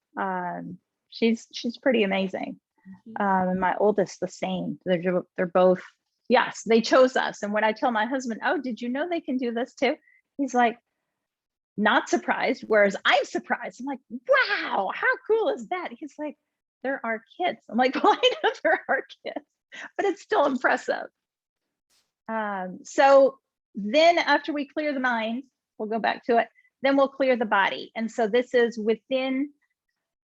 She's pretty amazing. And my oldest, the same. They're both, yes, they chose us. And when I tell my husband, oh, did you know they can do this too? He's like, not surprised. Whereas I'm surprised. I'm like, wow, how cool is that? He's like, there are kids. I'm like, well, I know there are kids, but it's still impressive. So then after we clear the mind, we'll go back to it. Then we'll clear the body. And so this is within,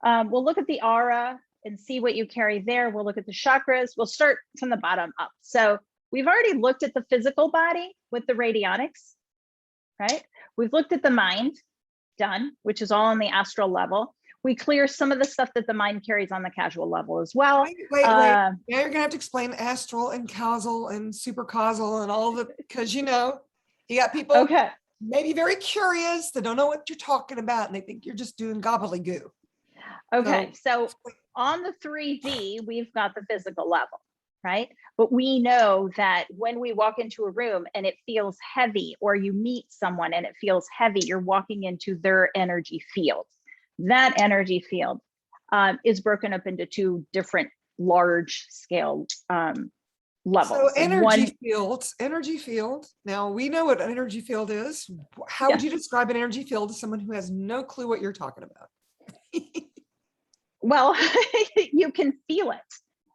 we'll look at the aura and see what you carry there. We'll look at the chakras. We'll start from the bottom up. So we've already looked at the physical body with the radionics, right? We've looked at the mind, done, which is all on the astral level. We clear some of the stuff that the mind carries on the causal level as well. Wait. Now you're gonna have to explain astral and causal and supercausal and all of it, because you got people maybe very curious. They don't know what you're talking about and they think you're just doing gobbledygoo. Okay, so on the 3D, we've got the physical level, right? But we know that when we walk into a room and it feels heavy, or you meet someone and it feels heavy, you're walking into their energy field. That energy field is broken up into 2 different large scale levels. So energy field. Now we know what an energy field is. How would you describe an energy field to someone who has no clue what you're talking about? Well, you can feel it.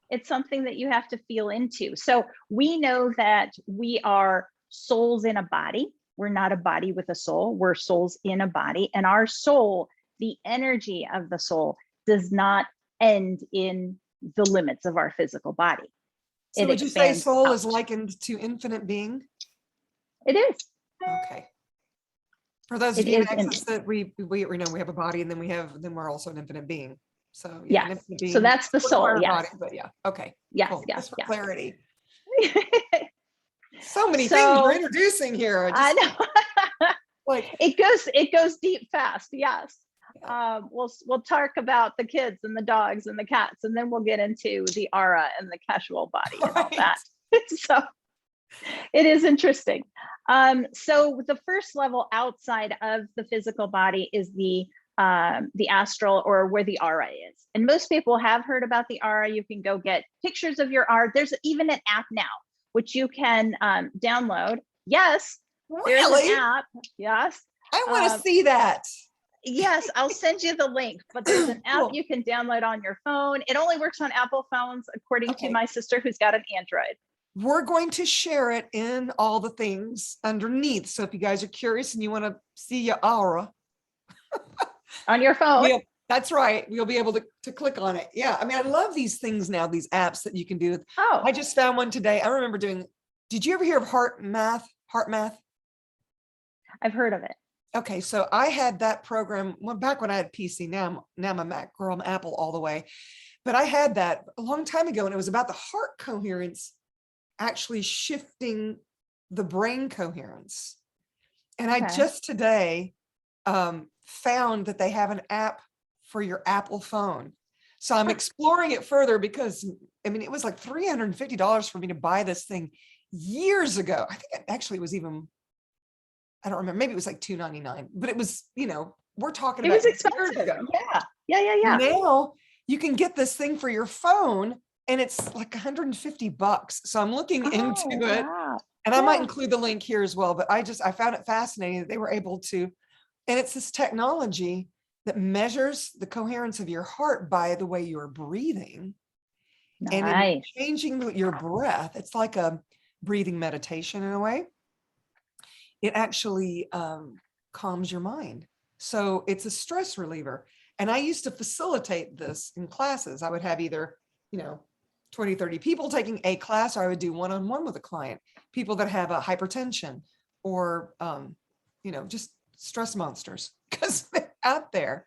It's something that you have to feel into. So we know that we are souls in a body. We're not a body with a soul. We're souls in a body. And our soul, the energy of the soul, does not end in the limits of our physical body. So would you say soul is likened to infinite being? It is. Okay. For those of you in access that we know we have a body, and then we're also an infinite being. So yeah. So that's the soul. Yes. Body, but yeah. Okay. Yes. Cool. Yes. Just for yes. clarity. So many things you're introducing here. I know. Like it goes deep fast. Yes. Yeah. We'll talk about the kids and the dogs and the cats, and then we'll get into the aura and the casual body and all that. So it is interesting. So the first level outside of the physical body is the astral, or where the aura is. And most people have heard about the aura. You can go get pictures of your aura. There's even an app now, which you can download. Yes, there's an app. Yes. I want to see that. Yes, I'll send you the link, but there's an app you can download on your phone. It only works on Apple phones, according to my sister who's got an Android. We're going to share it in all the things underneath. So if you guys are curious and you want to see your aura on your phone, that's right. You'll be able to click on it. Yeah. I mean, I love these things now, these apps that you can do. Oh, I just found one today. I remember doing Did you ever hear of heart math? Heart math? I've heard of it. Okay, so I had that program back when I had PC. Now I'm a Mac girl, I'm Apple all the way. But I had that a long time ago, and it was about the heart coherence actually shifting the brain coherence. And I just today found that they have an app for your Apple phone. So I'm exploring it further because, I mean, it was like $350 for me to buy this thing years ago. I think it actually was even, I don't remember, maybe it was like $299, but it was, we're talking about it was expensive. years ago. Yeah. Now you can get this thing for your phone and it's like $150. So I'm looking into it, and I might include the link here as well, but I found it fascinating that they were able to, and it's this technology that measures the coherence of your heart by the way you're breathing. Nice. And in changing your breath, it's like a breathing meditation in a way. It actually calms your mind. So it's a stress reliever. And I used to facilitate this in classes. I would have either, 20, 30 people taking a class, or I would do one-on-one with a client, people that have a hypertension or, just stress monsters, because they're out there.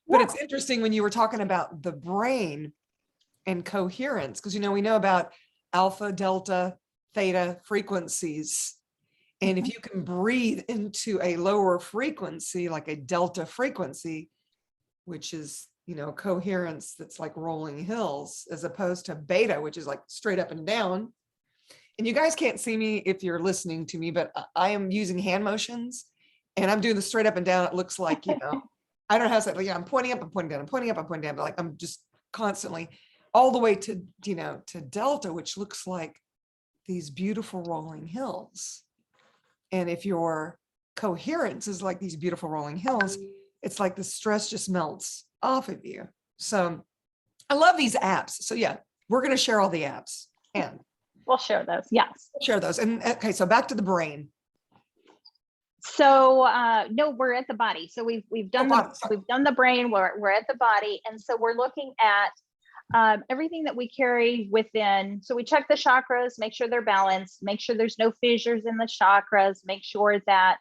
But it's interesting when you were talking about the brain and coherence, because, we know about alpha, delta, theta frequencies. And if you can breathe into a lower frequency, like a delta frequency, which is, coherence that's like rolling hills, as opposed to beta, which is like straight up and down. And you guys can't see me if you're listening to me, but I am using hand motions and I'm doing the straight up and down. It looks like, I don't know how to say it. I'm pointing up, I'm pointing down, I'm pointing up, I'm pointing down, but like I'm just constantly all the way to, to delta, which looks like these beautiful rolling hills. And if your coherence is like these beautiful rolling hills, it's like the stress just melts off of you. So I love these apps. So yeah, we're going to share all the apps, and we'll share those. Yes. Share those. And okay, so back to the brain. So no, we're at the body. So we've done the brain. We're at the body, and so we're looking at everything that we carry within. So we check the chakras, make sure they're balanced, make sure there's no fissures in the chakras, make sure that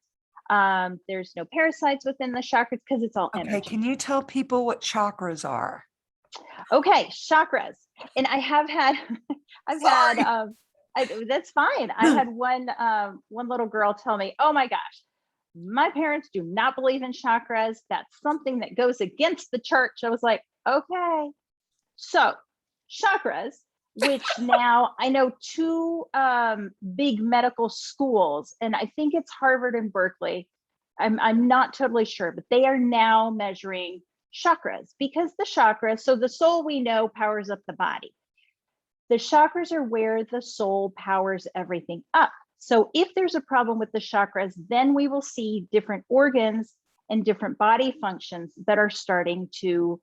there's no parasites within the chakras, because it's all energy. Okay, can you tell people what chakras are? Okay, chakras. And I have had, that's fine. I had one little girl tell me, oh my gosh, my parents do not believe in chakras. That's something that goes against the church. I was like, okay. So chakras, which now I know two big medical schools, and I think it's Harvard and Berkeley. I'm not totally sure, but they are now measuring chakras, because the chakras, so the soul we know powers up the body. The chakras are where the soul powers everything up. So if there's a problem with the chakras, then we will see different organs and different body functions that are starting to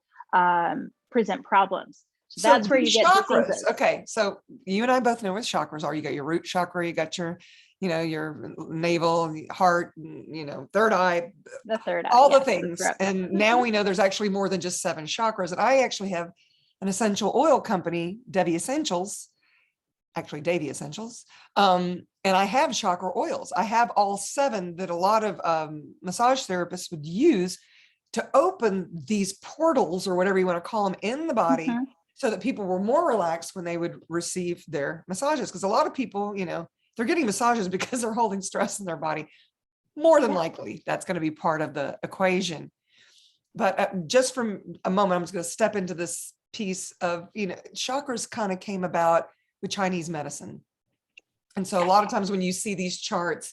present problems. So that's where you get diseases. Okay, so you and I both know what chakras are. You got your root chakra, you got your, your navel, heart, third eye, the third eye, all the things. And now we know there's actually more than just 7 chakras. And I actually have an essential oil company, Davy Essentials, and I have chakra oils. I have all 7 that a lot of massage therapists would use to open these portals, or whatever you want to call them, in the body, so that people were more relaxed when they would receive their massages. Because a lot of people, they're getting massages because they're holding stress in their body. More than likely, that's going to be part of the equation. But just from a moment, I'm just going to step into this piece of, chakras kind of came about with Chinese medicine. And so a lot of times when you see these charts,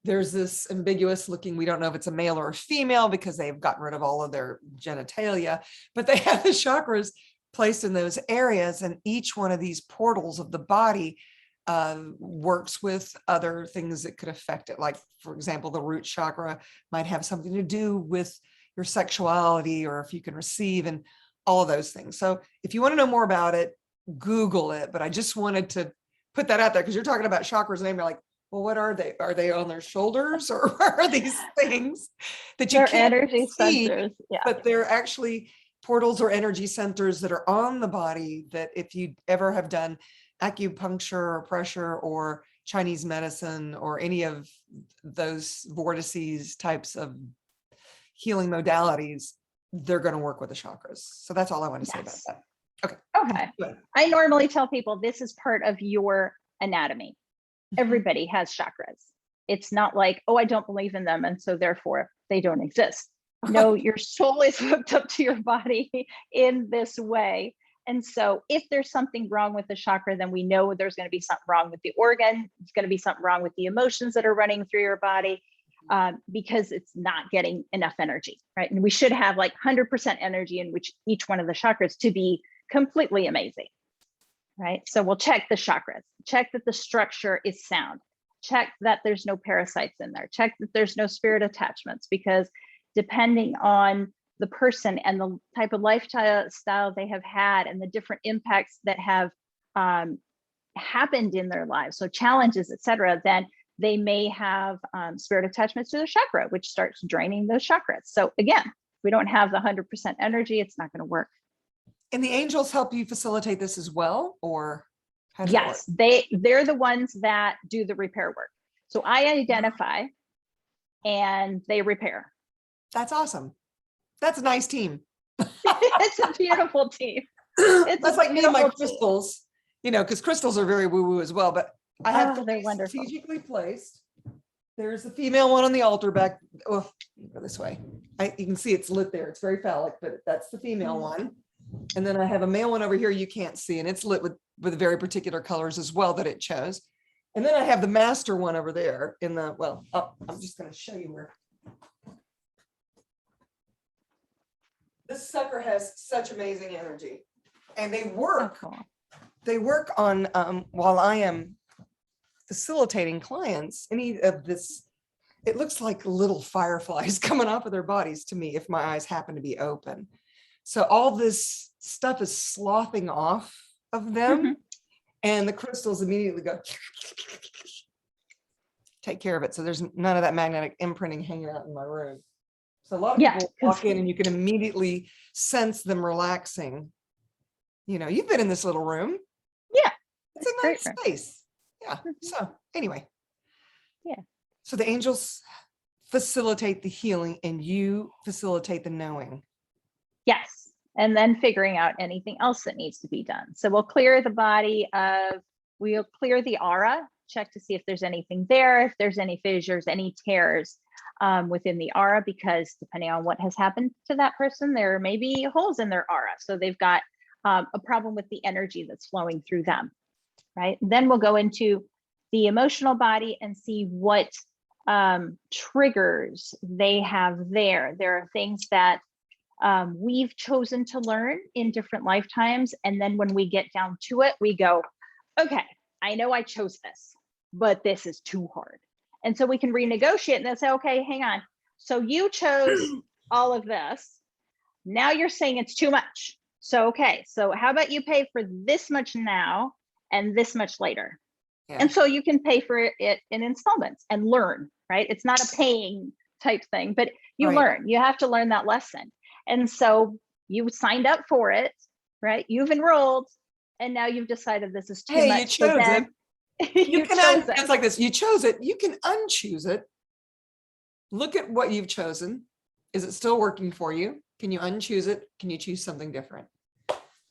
there's this ambiguous looking, we don't know if it's a male or a female because they've gotten rid of all of their genitalia, but they have the chakras placed in those areas. And each one of these portals of the body works with other things that could affect it. Like, for example, the root chakra might have something to do with your sexuality, or if you can receive, and all of those things. So if you want to know more about it, Google it. But I just wanted to put that out there, because you're talking about chakras and you're like, well, what are they? Are they on their shoulders, or are these things that you can't energy see, centers? Yeah. But they're actually portals or energy centers that are on the body, that if you ever have done acupuncture or pressure or Chinese medicine or any of those vortices types of healing modalities, they're going to work with the chakras. So that's all I want to say about Yes. that. Okay. Okay. I normally tell people this is part of your anatomy. Everybody has chakras. It's not like, oh, I don't believe in them, and so therefore they don't exist. No, your soul is hooked up to your body in this way. And so if there's something wrong with the chakra, then we know there's going to be something wrong with the organ. It's going to be something wrong with the emotions that are running through your body, because it's not getting enough energy, right? And we should have like 100% energy in which each one of the chakras to be completely amazing, right? So we'll check the chakras, check that the structure is sound, check that there's no parasites in there, check that there's no spirit attachments, because depending on the person and the type of lifestyle they have had and the different impacts that have happened in their lives, so challenges, etc., then they may have spirit attachments to the chakra, which starts draining those chakras. So again, if we don't have the 100% energy, it's not going to work. And the angels help you facilitate this as well, or how does yes, they're the ones that do the repair work. So I identify and they repair. That's awesome. That's a nice team. It's a beautiful team. That's like me and my crystals, you know, because crystals are very woo-woo as well, but I have they're wonderful. Strategically placed. There's the female one on the altar back. Oh, go this way. You can see it's lit there. It's very phallic, but that's the female one. And then I have a male one over here you can't see, and it's lit with very particular colors as well that it chose. And then I have the master one over there in the, well, I'm just going to show you where. This sucker has such amazing energy, and they work. Oh, cool. They work on, while I am facilitating clients, any of this, it looks like little fireflies coming off of their bodies to me if my eyes happen to be open. So all this stuff is sloughing off of them, and the crystals immediately go take care of it. So there's none of that magnetic imprinting hanging out in my room. So a lot of people walk in and you can immediately sense them relaxing. You know, you've been in this little room. Yeah. It's a nice space. Yeah. So anyway. Yeah. So the angels facilitate the healing and you facilitate the knowing. Yes. And then figuring out anything else that needs to be done. So we'll clear the body we'll clear the aura, check to see if there's anything there, if there's any fissures, any tears within the aura, because depending on what has happened to that person, there may be holes in their aura. So they've got a problem with the energy that's flowing through them, right? Then we'll go into the emotional body and see what triggers they have there. There are things that we've chosen to learn in different lifetimes. And then when we get down to it, we go, okay, I know I chose this, but this is too hard. And so we can renegotiate and then say, okay, hang on. So you chose all of this. Now you're saying it's too much. So, okay, so how about you pay for this much now and this much later? Yeah. And so you can pay for it in installments and learn, right? It's not a paying type thing, but you learn. You have to learn that lesson. And so you signed up for it, right? You've enrolled, and now you've decided this is too much. You chose it. You can it's like this. You chose it. You can unchoose it. Look at what you've chosen. Is it still working for you? Can you unchoose it? Can you choose something different?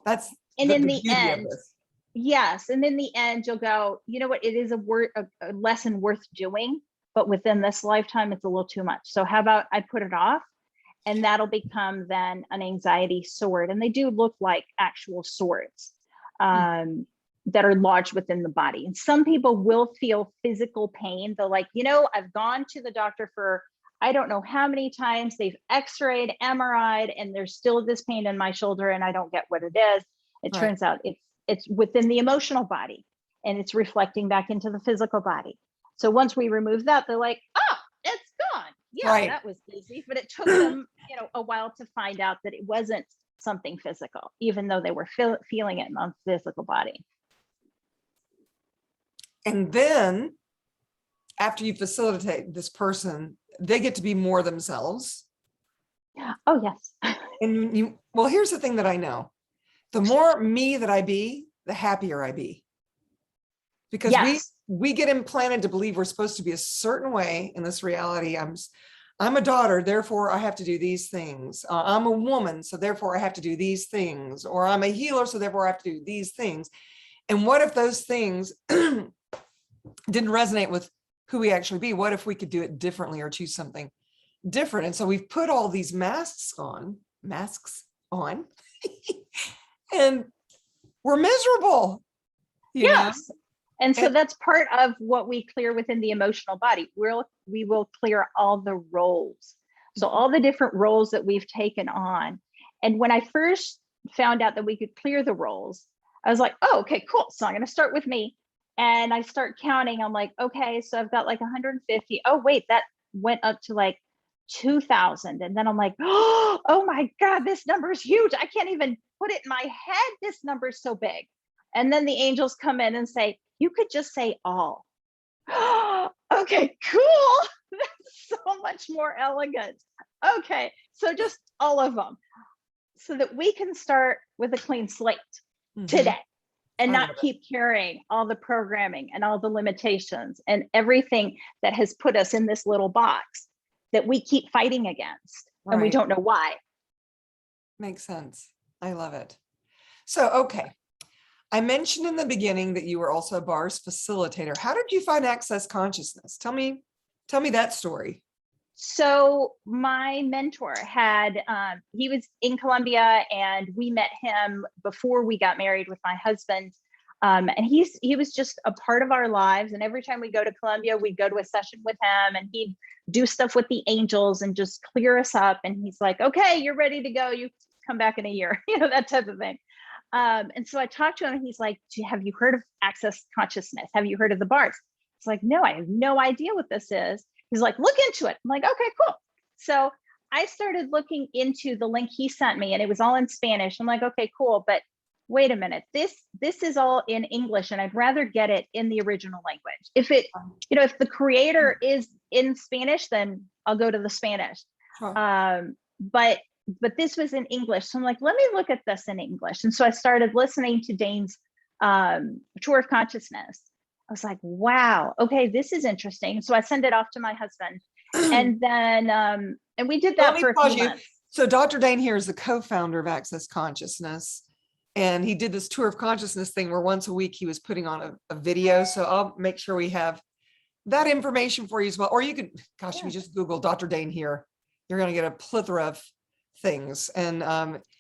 That's and in the end, yes. And in the end, you'll go, you know what? It is a lesson worth doing, but within this lifetime, it's a little too much. So how about I put it off? And that'll become then an anxiety sword. And they do look like actual swords that are lodged within the body. And some people will feel physical pain. They're like, you know, I've gone to the doctor for, I don't know how many times. They've x-rayed, MRI'd, and there's still this pain in my shoulder and I don't get what it is. It turns out it's within the emotional body and it's reflecting back into the physical body. So once we remove that, they're like, oh, it's gone. Yeah, that was easy. But it took them, you know, a while to find out that it wasn't something physical, even though they were feeling it in the physical body. And then after you facilitate this person, they get to be more themselves. Oh, yes. And well, here's the thing that I know. The more me that I be, the happier I be. Because we get implanted to believe we're supposed to be a certain way in this reality. I'm a daughter, therefore I have to do these things. I'm a woman, so therefore I have to do these things. Or I'm a healer, so therefore I have to do these things. And what if those things didn't resonate with who we actually be? What if we could do it differently or choose something different? And so we've put all these masks on, and we're miserable. Yes. And so that's part of what we clear within the emotional body. We will clear all the roles. So all the different roles that we've taken on. And when I first found out that we could clear the roles, I was like, oh, okay, cool. So I'm going to start with me. And I start counting. I'm like, okay, so I've got like 150. Oh, wait, that went up to like 2,000. And then I'm like, oh my God, this number is huge. I can't even put it in my head. This number is so big. And then the angels come in and say, you could just say all. Okay, cool. That's so much more elegant. Okay, so just all of them, so that we can start with a clean slate today and not keep carrying all the programming and all the limitations and everything that has put us in this little box that we keep fighting against, and we don't know why. Makes sense. I love it. So, okay. I mentioned in the beginning that you were also a bars facilitator. How did you find Access Consciousness? Tell me that story. So my mentor had, he was in Colombia, and we met him before we got married with my husband. And he was just a part of our lives. And every time we go to Colombia, we'd go to a session with him, and he'd do stuff with the angels and just clear us up. And he's like, okay, you're ready to go. You come back in a year, that type of thing. And so I talked to him, and he's like, have you heard of Access Consciousness? Have you heard of the bars? It's like, no, I have no idea what this is. He's like, look into it. I'm like, okay, cool. So I started looking into the link he sent me, and it was all in Spanish. I'm like, okay, cool. But wait a minute, this is all in English, and I'd rather get it in the original language. If it, if the creator is in Spanish, then I'll go to the Spanish. But this was in English. So I'm like, let me look at this in English. And so I started listening to Dane's Tour of Consciousness. I was like, wow, okay, this is interesting. So I sent it off to my husband. And then, and we did that for a few months. So Dr. Dane here is the co-founder of Access Consciousness. And he did this Tour of Consciousness thing where once a week he was putting on a video. So I'll make sure we have that information for you as well. Or you could, if you just Google Dr. Dane here, you're going to get a plethora of things. And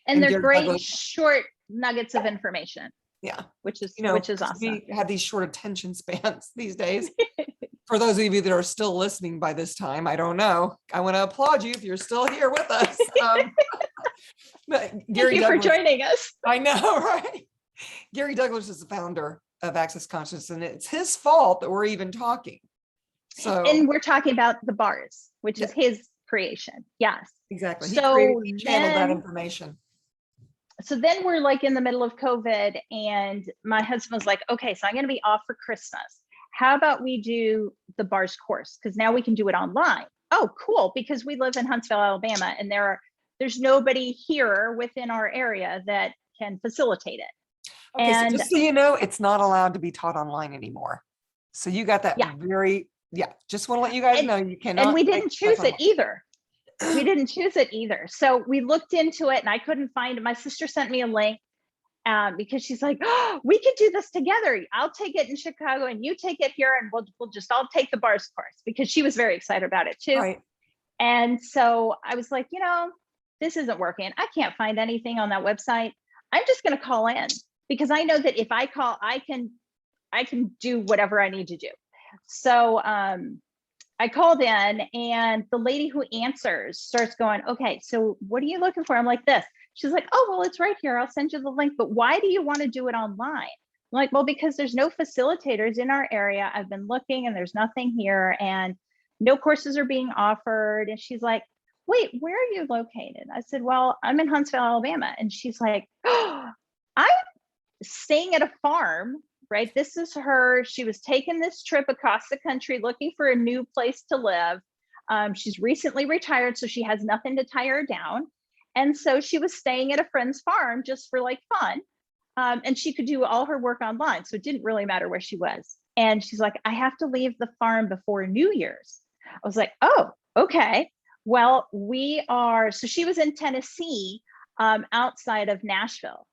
they're great short nuggets of information. Yeah. Which is awesome. We have these short attention spans these days. For those of you that are still listening by this time, I don't know. I want to applaud you if you're still here with us. Thank you for joining us. I know, right? Gary Douglas is the founder of Access Consciousness, and it's his fault that we're even talking. And we're talking about the bars, which is his creation. Yes. Exactly. He channeled that information. So then we're like in the middle of COVID, and my husband was like, okay, so I'm going to be off for Christmas. How about we do the bars course? Because now we can do it online. Oh, cool. Because we live in Huntsville, Alabama, and there's nobody here within our area that can facilitate it. Okay, so just so you know, it's not allowed to be taught online anymore. So you got that just want to let you guys know you cannot. And we didn't choose it either. We didn't choose it either. So we looked into it, and I couldn't find it. My sister sent me a link because she's like, oh, we could do this together. I'll take it in Chicago and you take it here, and we'll just all take the bars course, because she was very excited about it too. Right. And so I was like, this isn't working. I can't find anything on that website. I'm just going to call in, because I know that if I call, I can do whatever I need to do. So I called in, and the lady who answers starts going, okay, so what are you looking for? I'm like, this. She's like, oh, well, it's right here. I'll send you the link. But why do you want to do it online? I'm like, well, because there's no facilitators in our area. I've been looking, and there's nothing here, and no courses are being offered. And she's like, wait, where are you located? I said, well, I'm in Huntsville, Alabama. And she's like, oh, I'm staying at a farm, right? This is her. She was taking this trip across the country looking for a new place to live. She's recently retired, so she has nothing to tie her down. And so she was staying at a friend's farm just for like fun. And she could do all her work online. So it didn't really matter where she was. And she's like, I have to leave the farm before New Year's. I was like, oh, okay. Well, so she was in Tennessee, outside of Nashville.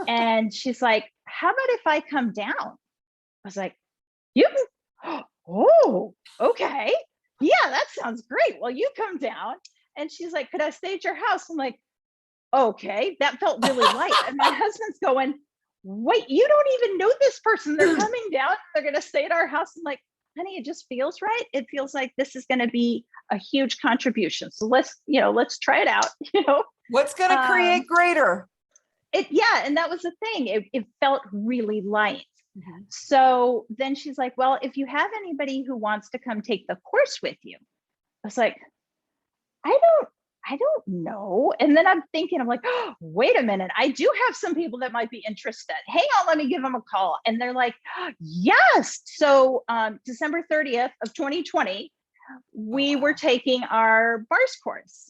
And she's like, how about if I come down? I was like, you can, oh, okay. Yeah, that sounds great. Well, you come down. And she's like, could I stay at your house? I'm like, okay, that felt really light. And my husband's going, wait, you don't even know this person. They're coming down. They're going to stay at our house. I'm like, honey, it just feels right. It feels like this is going to be a huge contribution. So let's try it out. What's going to create greater? Yeah. And that was the thing. It felt really light. Mm-hmm. So then she's like, well, if you have anybody who wants to come take the course with you, I was like, I don't know. And then I'm like, oh, wait a minute. I do have some people that might be interested. Hang on, let me give them a call. And they're like, yes. So December 30th of 2020, we were taking our bars course.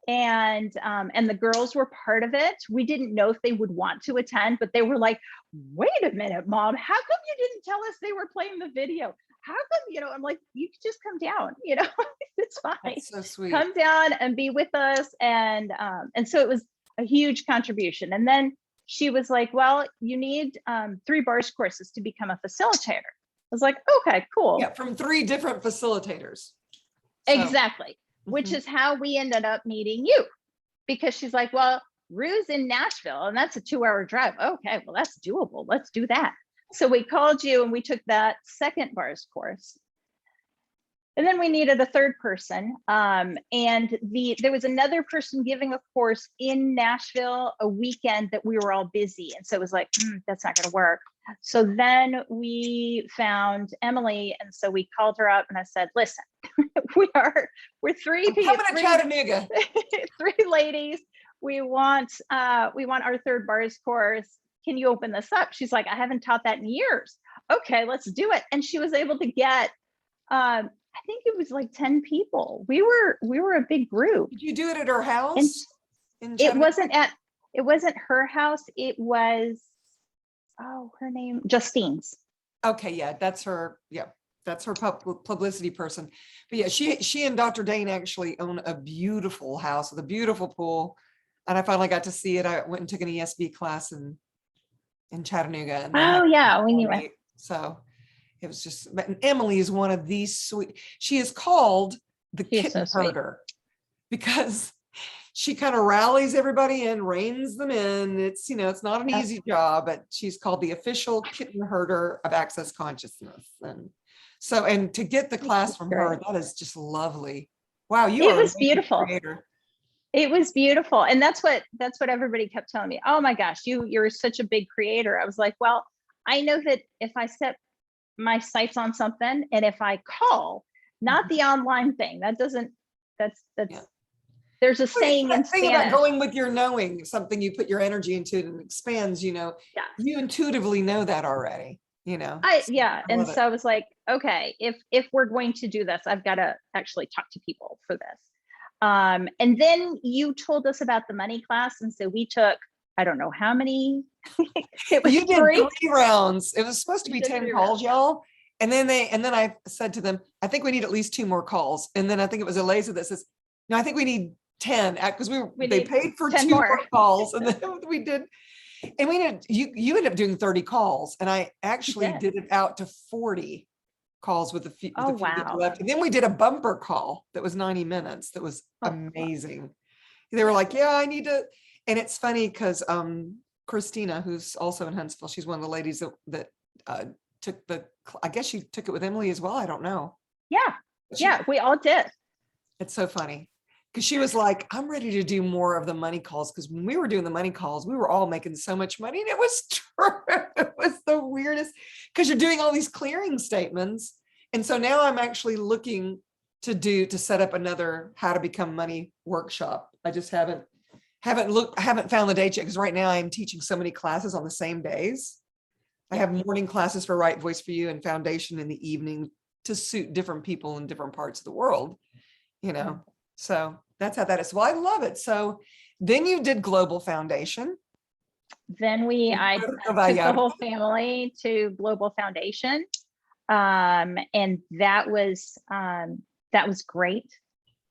And the girls were part of it. We didn't know if they would want to attend, but they were like, wait a minute, Mom, how come you didn't tell us they were playing the video? How come, I'm like, you could just come down, it's fine. That's so sweet. Come down and be with us. And so it was a huge contribution. And then she was like, well, you need 3 bars courses to become a facilitator. I was like, okay, cool. Yeah, from 3 different facilitators. So. Exactly. Which is how we ended up meeting you, because she's like, well, Rue's in Nashville and that's a 2-hour drive. Okay, well, that's doable. Let's do that. So we called you and we took that second bars course. And then we needed a 3rd person. And there was another person giving a course in Nashville a weekend that we were all busy. And so it was like, that's not going to work. So then we found Emily. And so we called her up and I said, listen, we're 3 people. Coming to Chattanooga. 3 ladies. We want our 3rd bars course. Can you open this up? She's like, I haven't taught that in years. Okay, let's do it. And she was able to get, I think it was like 10 people. We were a big group. Did you do it at her house? It wasn't her house. It was, her name, Justine's. Okay, yeah, that's her. Yeah, that's her publicity person. But yeah, she and Dr. Dane actually own a beautiful house with a beautiful pool. And I finally got to see it. I went and took an ESB class in Chattanooga. And we knew it. So it was just, and Emily is one of these sweet, she is called the kitten herder because she kind of rallies everybody and reins them in. It's, it's not an easy job, but she's called the official kitten herder of Access Consciousness. And so, and to get the class from her, that is just lovely. Wow. It was beautiful. Creator. It was beautiful. And that's what everybody kept telling me. Oh my gosh, you're such a big creator. I was like, well, I know that if I set my sights on something and if I call, not the online thing, there's a saying in Spanish. About going with your knowing, something you put your energy into and it expands, you intuitively know that already, And so I was like, okay, if we're going to do this, I've got to actually talk to people for this. And then you told us about the money class. And so we took, I don't know how many. It was 3 rounds. It was supposed to be 10 calls, y'all. And then I said to them, I think we need at least 2 more calls. And then I think it was Eliza that says, no, I think we need 10 because they paid for 2 more calls. And then we did. And you ended up doing 30 calls. And I actually did it out to 40 calls with the few that left. And then we did a bumper call that was 90 minutes. That was amazing. They were like, yeah, I need to. And it's funny because Christina, who's also in Huntsville, she's one of the ladies that took I guess she took it with Emily as well. I don't know. Yeah, we all did. It's so funny because she was like, I'm ready to do more of the money calls. Because when we were doing the money calls, we were all making so much money. And it was true. It was the weirdest because you're doing all these clearing statements. And so now I'm actually looking to set up another how to become money workshop. I just haven't found the date yet because right now I'm teaching so many classes on the same days. I have morning classes for Right Voice for You and Foundation in the evening to suit different people in different parts of the world, So that's how that is. Well, I love it. So then you did Global Foundation. Then I took the whole family to Global Foundation. And that was great.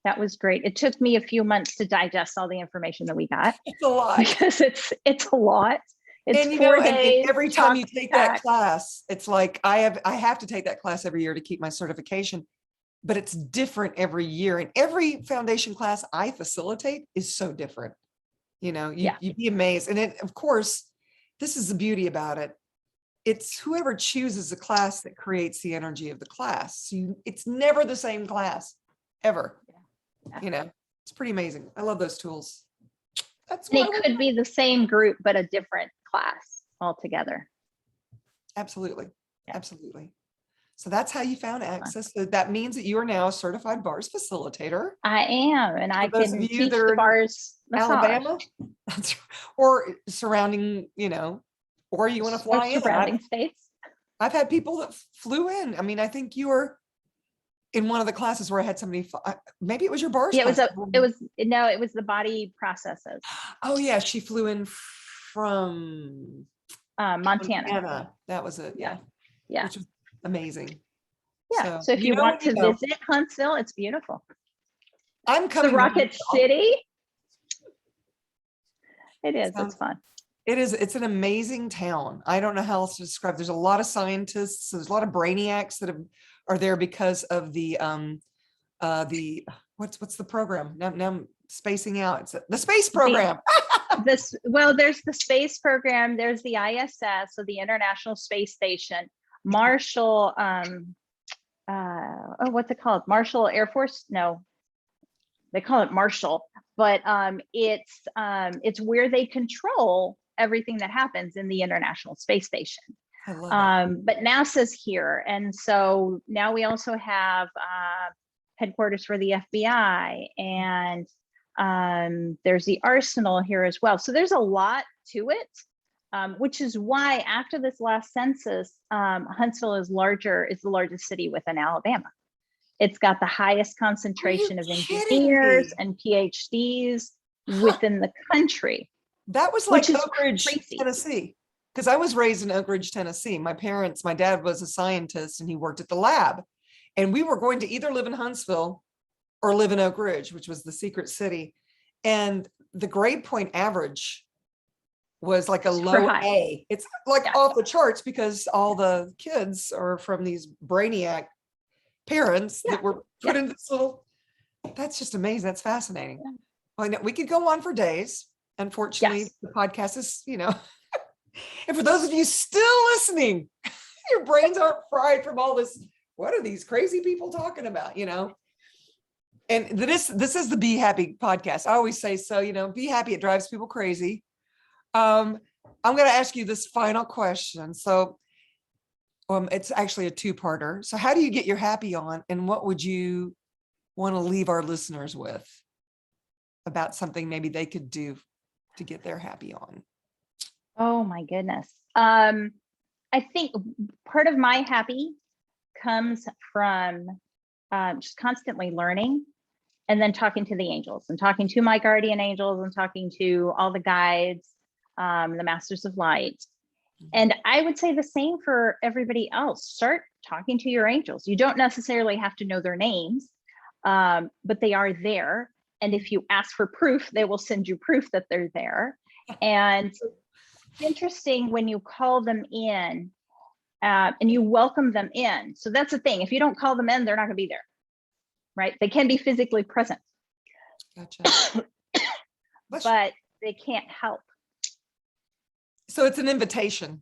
That was great. It took me a few months to digest all the information that we got. It's a lot. Because it's a lot. It's and 4 days. And every time you take that packed. class, it's like I have to take that class every year to keep my certification, but it's different every year. And every foundation class I facilitate is so different. You'd be amazed. And of course, this is the beauty about it. It's whoever chooses the class that creates the energy of the class. It's never the same class ever. Yeah. It's pretty amazing. I love those tools. It could be the same group, but a different class altogether. Absolutely. Yeah. Absolutely. So that's how you found access. So that means that you are now a certified bars facilitator. I am, and I can teach the bars massage. Alabama, or surrounding, or you want to fly in. Surrounding states. I've had people that flew in. I mean, I think you were in one of the classes where I had somebody, maybe it was your bars. Yeah, it was the body processes. Oh yeah, she flew in from Montana. That was it. Yeah. Which was amazing. Yeah. So if you want to visit Huntsville, it's beautiful. I'm coming. The Rocket City. It is. It's fun. It is. It's an amazing town. I don't know how else to describe. There's a lot of scientists. There's a lot of brainiacs that are there because of the what's the program? Now I'm spacing out. It's the space program. There's the space program. There's the ISS, so the International Space Station. Marshall. What's it called? Marshall Air Force? No, they call it Marshall, but it's where they control everything that happens in the International Space Station. I love it. But NASA's here, and so now we also have headquarters for the FBI, and there's the Arsenal here as well. So there's a lot to it. Which is why after this last census, Huntsville is the largest city within Alabama. It's got the highest concentration of engineers and PhDs within the country. That was like Oak Ridge, Tennessee, because I was raised in Oak Ridge, Tennessee. My dad was a scientist and he worked at the lab. And we were going to either live in Huntsville or live in Oak Ridge, which was the secret city. And the grade point average was like a low A. It's like off the charts because all the kids are from these brainiac parents that were put in this little, that's just amazing. That's fascinating. Yeah. Well, I know we could go on for days. Unfortunately, the podcast is, and for those of you still listening, your brains aren't fried from all this. What are these crazy people talking about, And this is the Be Happy podcast. I always say, so, be happy. It drives people crazy. I'm going to ask you this final question. So it's actually a two-parter. So how do you get your happy on, and what would you want to leave our listeners with about something maybe they could do to get their happy on? Oh my goodness. I think part of my happy comes from just constantly learning, and then talking to the angels, and talking to my guardian angels, and talking to all the guides, the masters of light. And I would say the same for everybody else. Start talking to your angels. You don't necessarily have to know their names, but they are there. And if you ask for proof, they will send you proof that they're there. And it's interesting when you call them in and you welcome them in. So that's the thing. If you don't call them in, they're not going to be there, right? They can be physically present. Gotcha. But they can't help. So it's an invitation.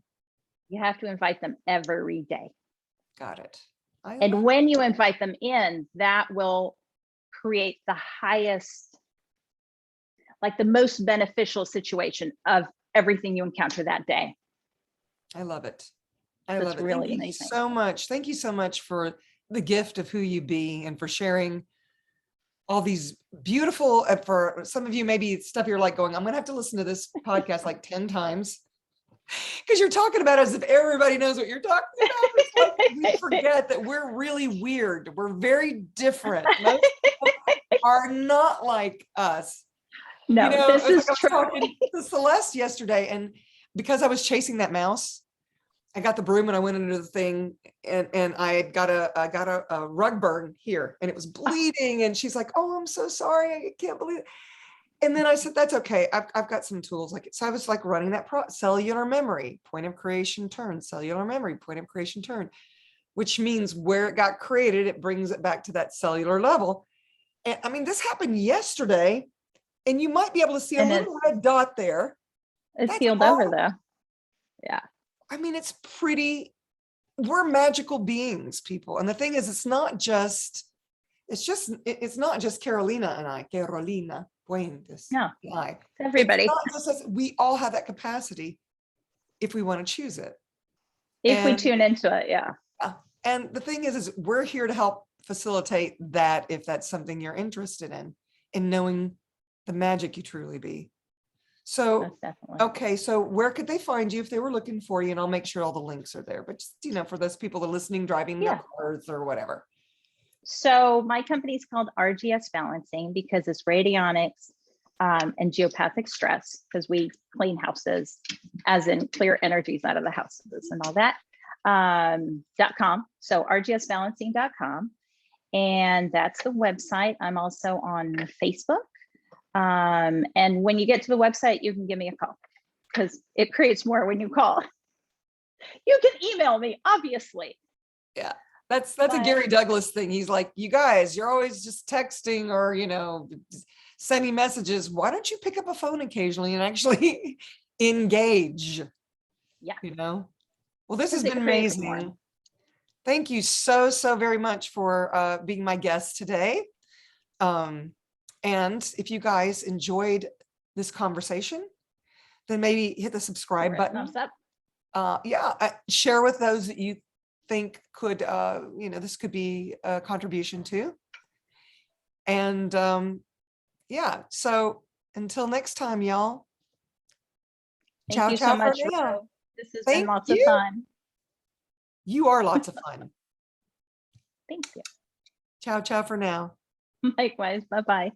You have to invite them every day. Got it. And when you invite them in, that will create the highest, like the most beneficial situation of everything you encounter that day. I love it. I love it. Really Thank amazing. You so much. Thank you so much for the gift of who you be, and for sharing all these beautiful, for some of you, maybe stuff you're like going, I'm going to have to listen to this podcast like 10 times. Because you're talking about it as if everybody knows what you're talking about. It's like we forget that we're really weird. We're very different. Most people are not like us. No, this is I was talking to Celeste yesterday, and because I was chasing that mouse, I got the broom and I went into the thing, and I got a rug burn here, and it was bleeding. And she's like, "Oh, I'm so sorry. I can't believe it." And then I said, "That's okay. I've got some tools like it." So I was like running that cellular memory, point of creation, turn, cellular memory, point of creation, turn, which means where it got created, it brings it back to that cellular level. And I mean, this happened yesterday, and you might be able to see a And little red dot there. it's That's healed over though. Yeah. I mean, it's pretty, we're magical beings, people. And the thing is, it's not just Carolina and I, Carolina Puentes. No, and I. it's everybody. It's not just us, we all have that capacity if we want to choose it. If we tune into it, yeah. And the thing is we're here to help facilitate that if that's something you're interested in knowing the magic you truly be. So, okay, so where could they find you if they were looking for you? And I'll make sure all the links are there, but just, for those people that are listening, driving their cars or whatever. So my company is called RGS Balancing because it's radionics and geopathic stress, because we clean houses, as in clear energies out of the houses and all that. .com. So rgsbalancing.com. And that's the website. I'm also on Facebook. And when you get to the website, you can give me a call because it creates more when you call. You can email me, obviously. Yeah, that's a Gary Douglas thing. He's like, you guys, you're always just texting or, sending messages. Why don't you pick up a phone occasionally and actually engage? Yeah. Well, this has been amazing. Thank you so very much for being my guest today. And if you guys enjoyed this conversation, then maybe hit the subscribe button. Thumbs up. Share with those that you think could, this could be a contribution to. And so until next time, y'all. Thank you so much. This has been lots of fun. You are lots of fun. Thank you. Ciao for now. Likewise. Bye-bye.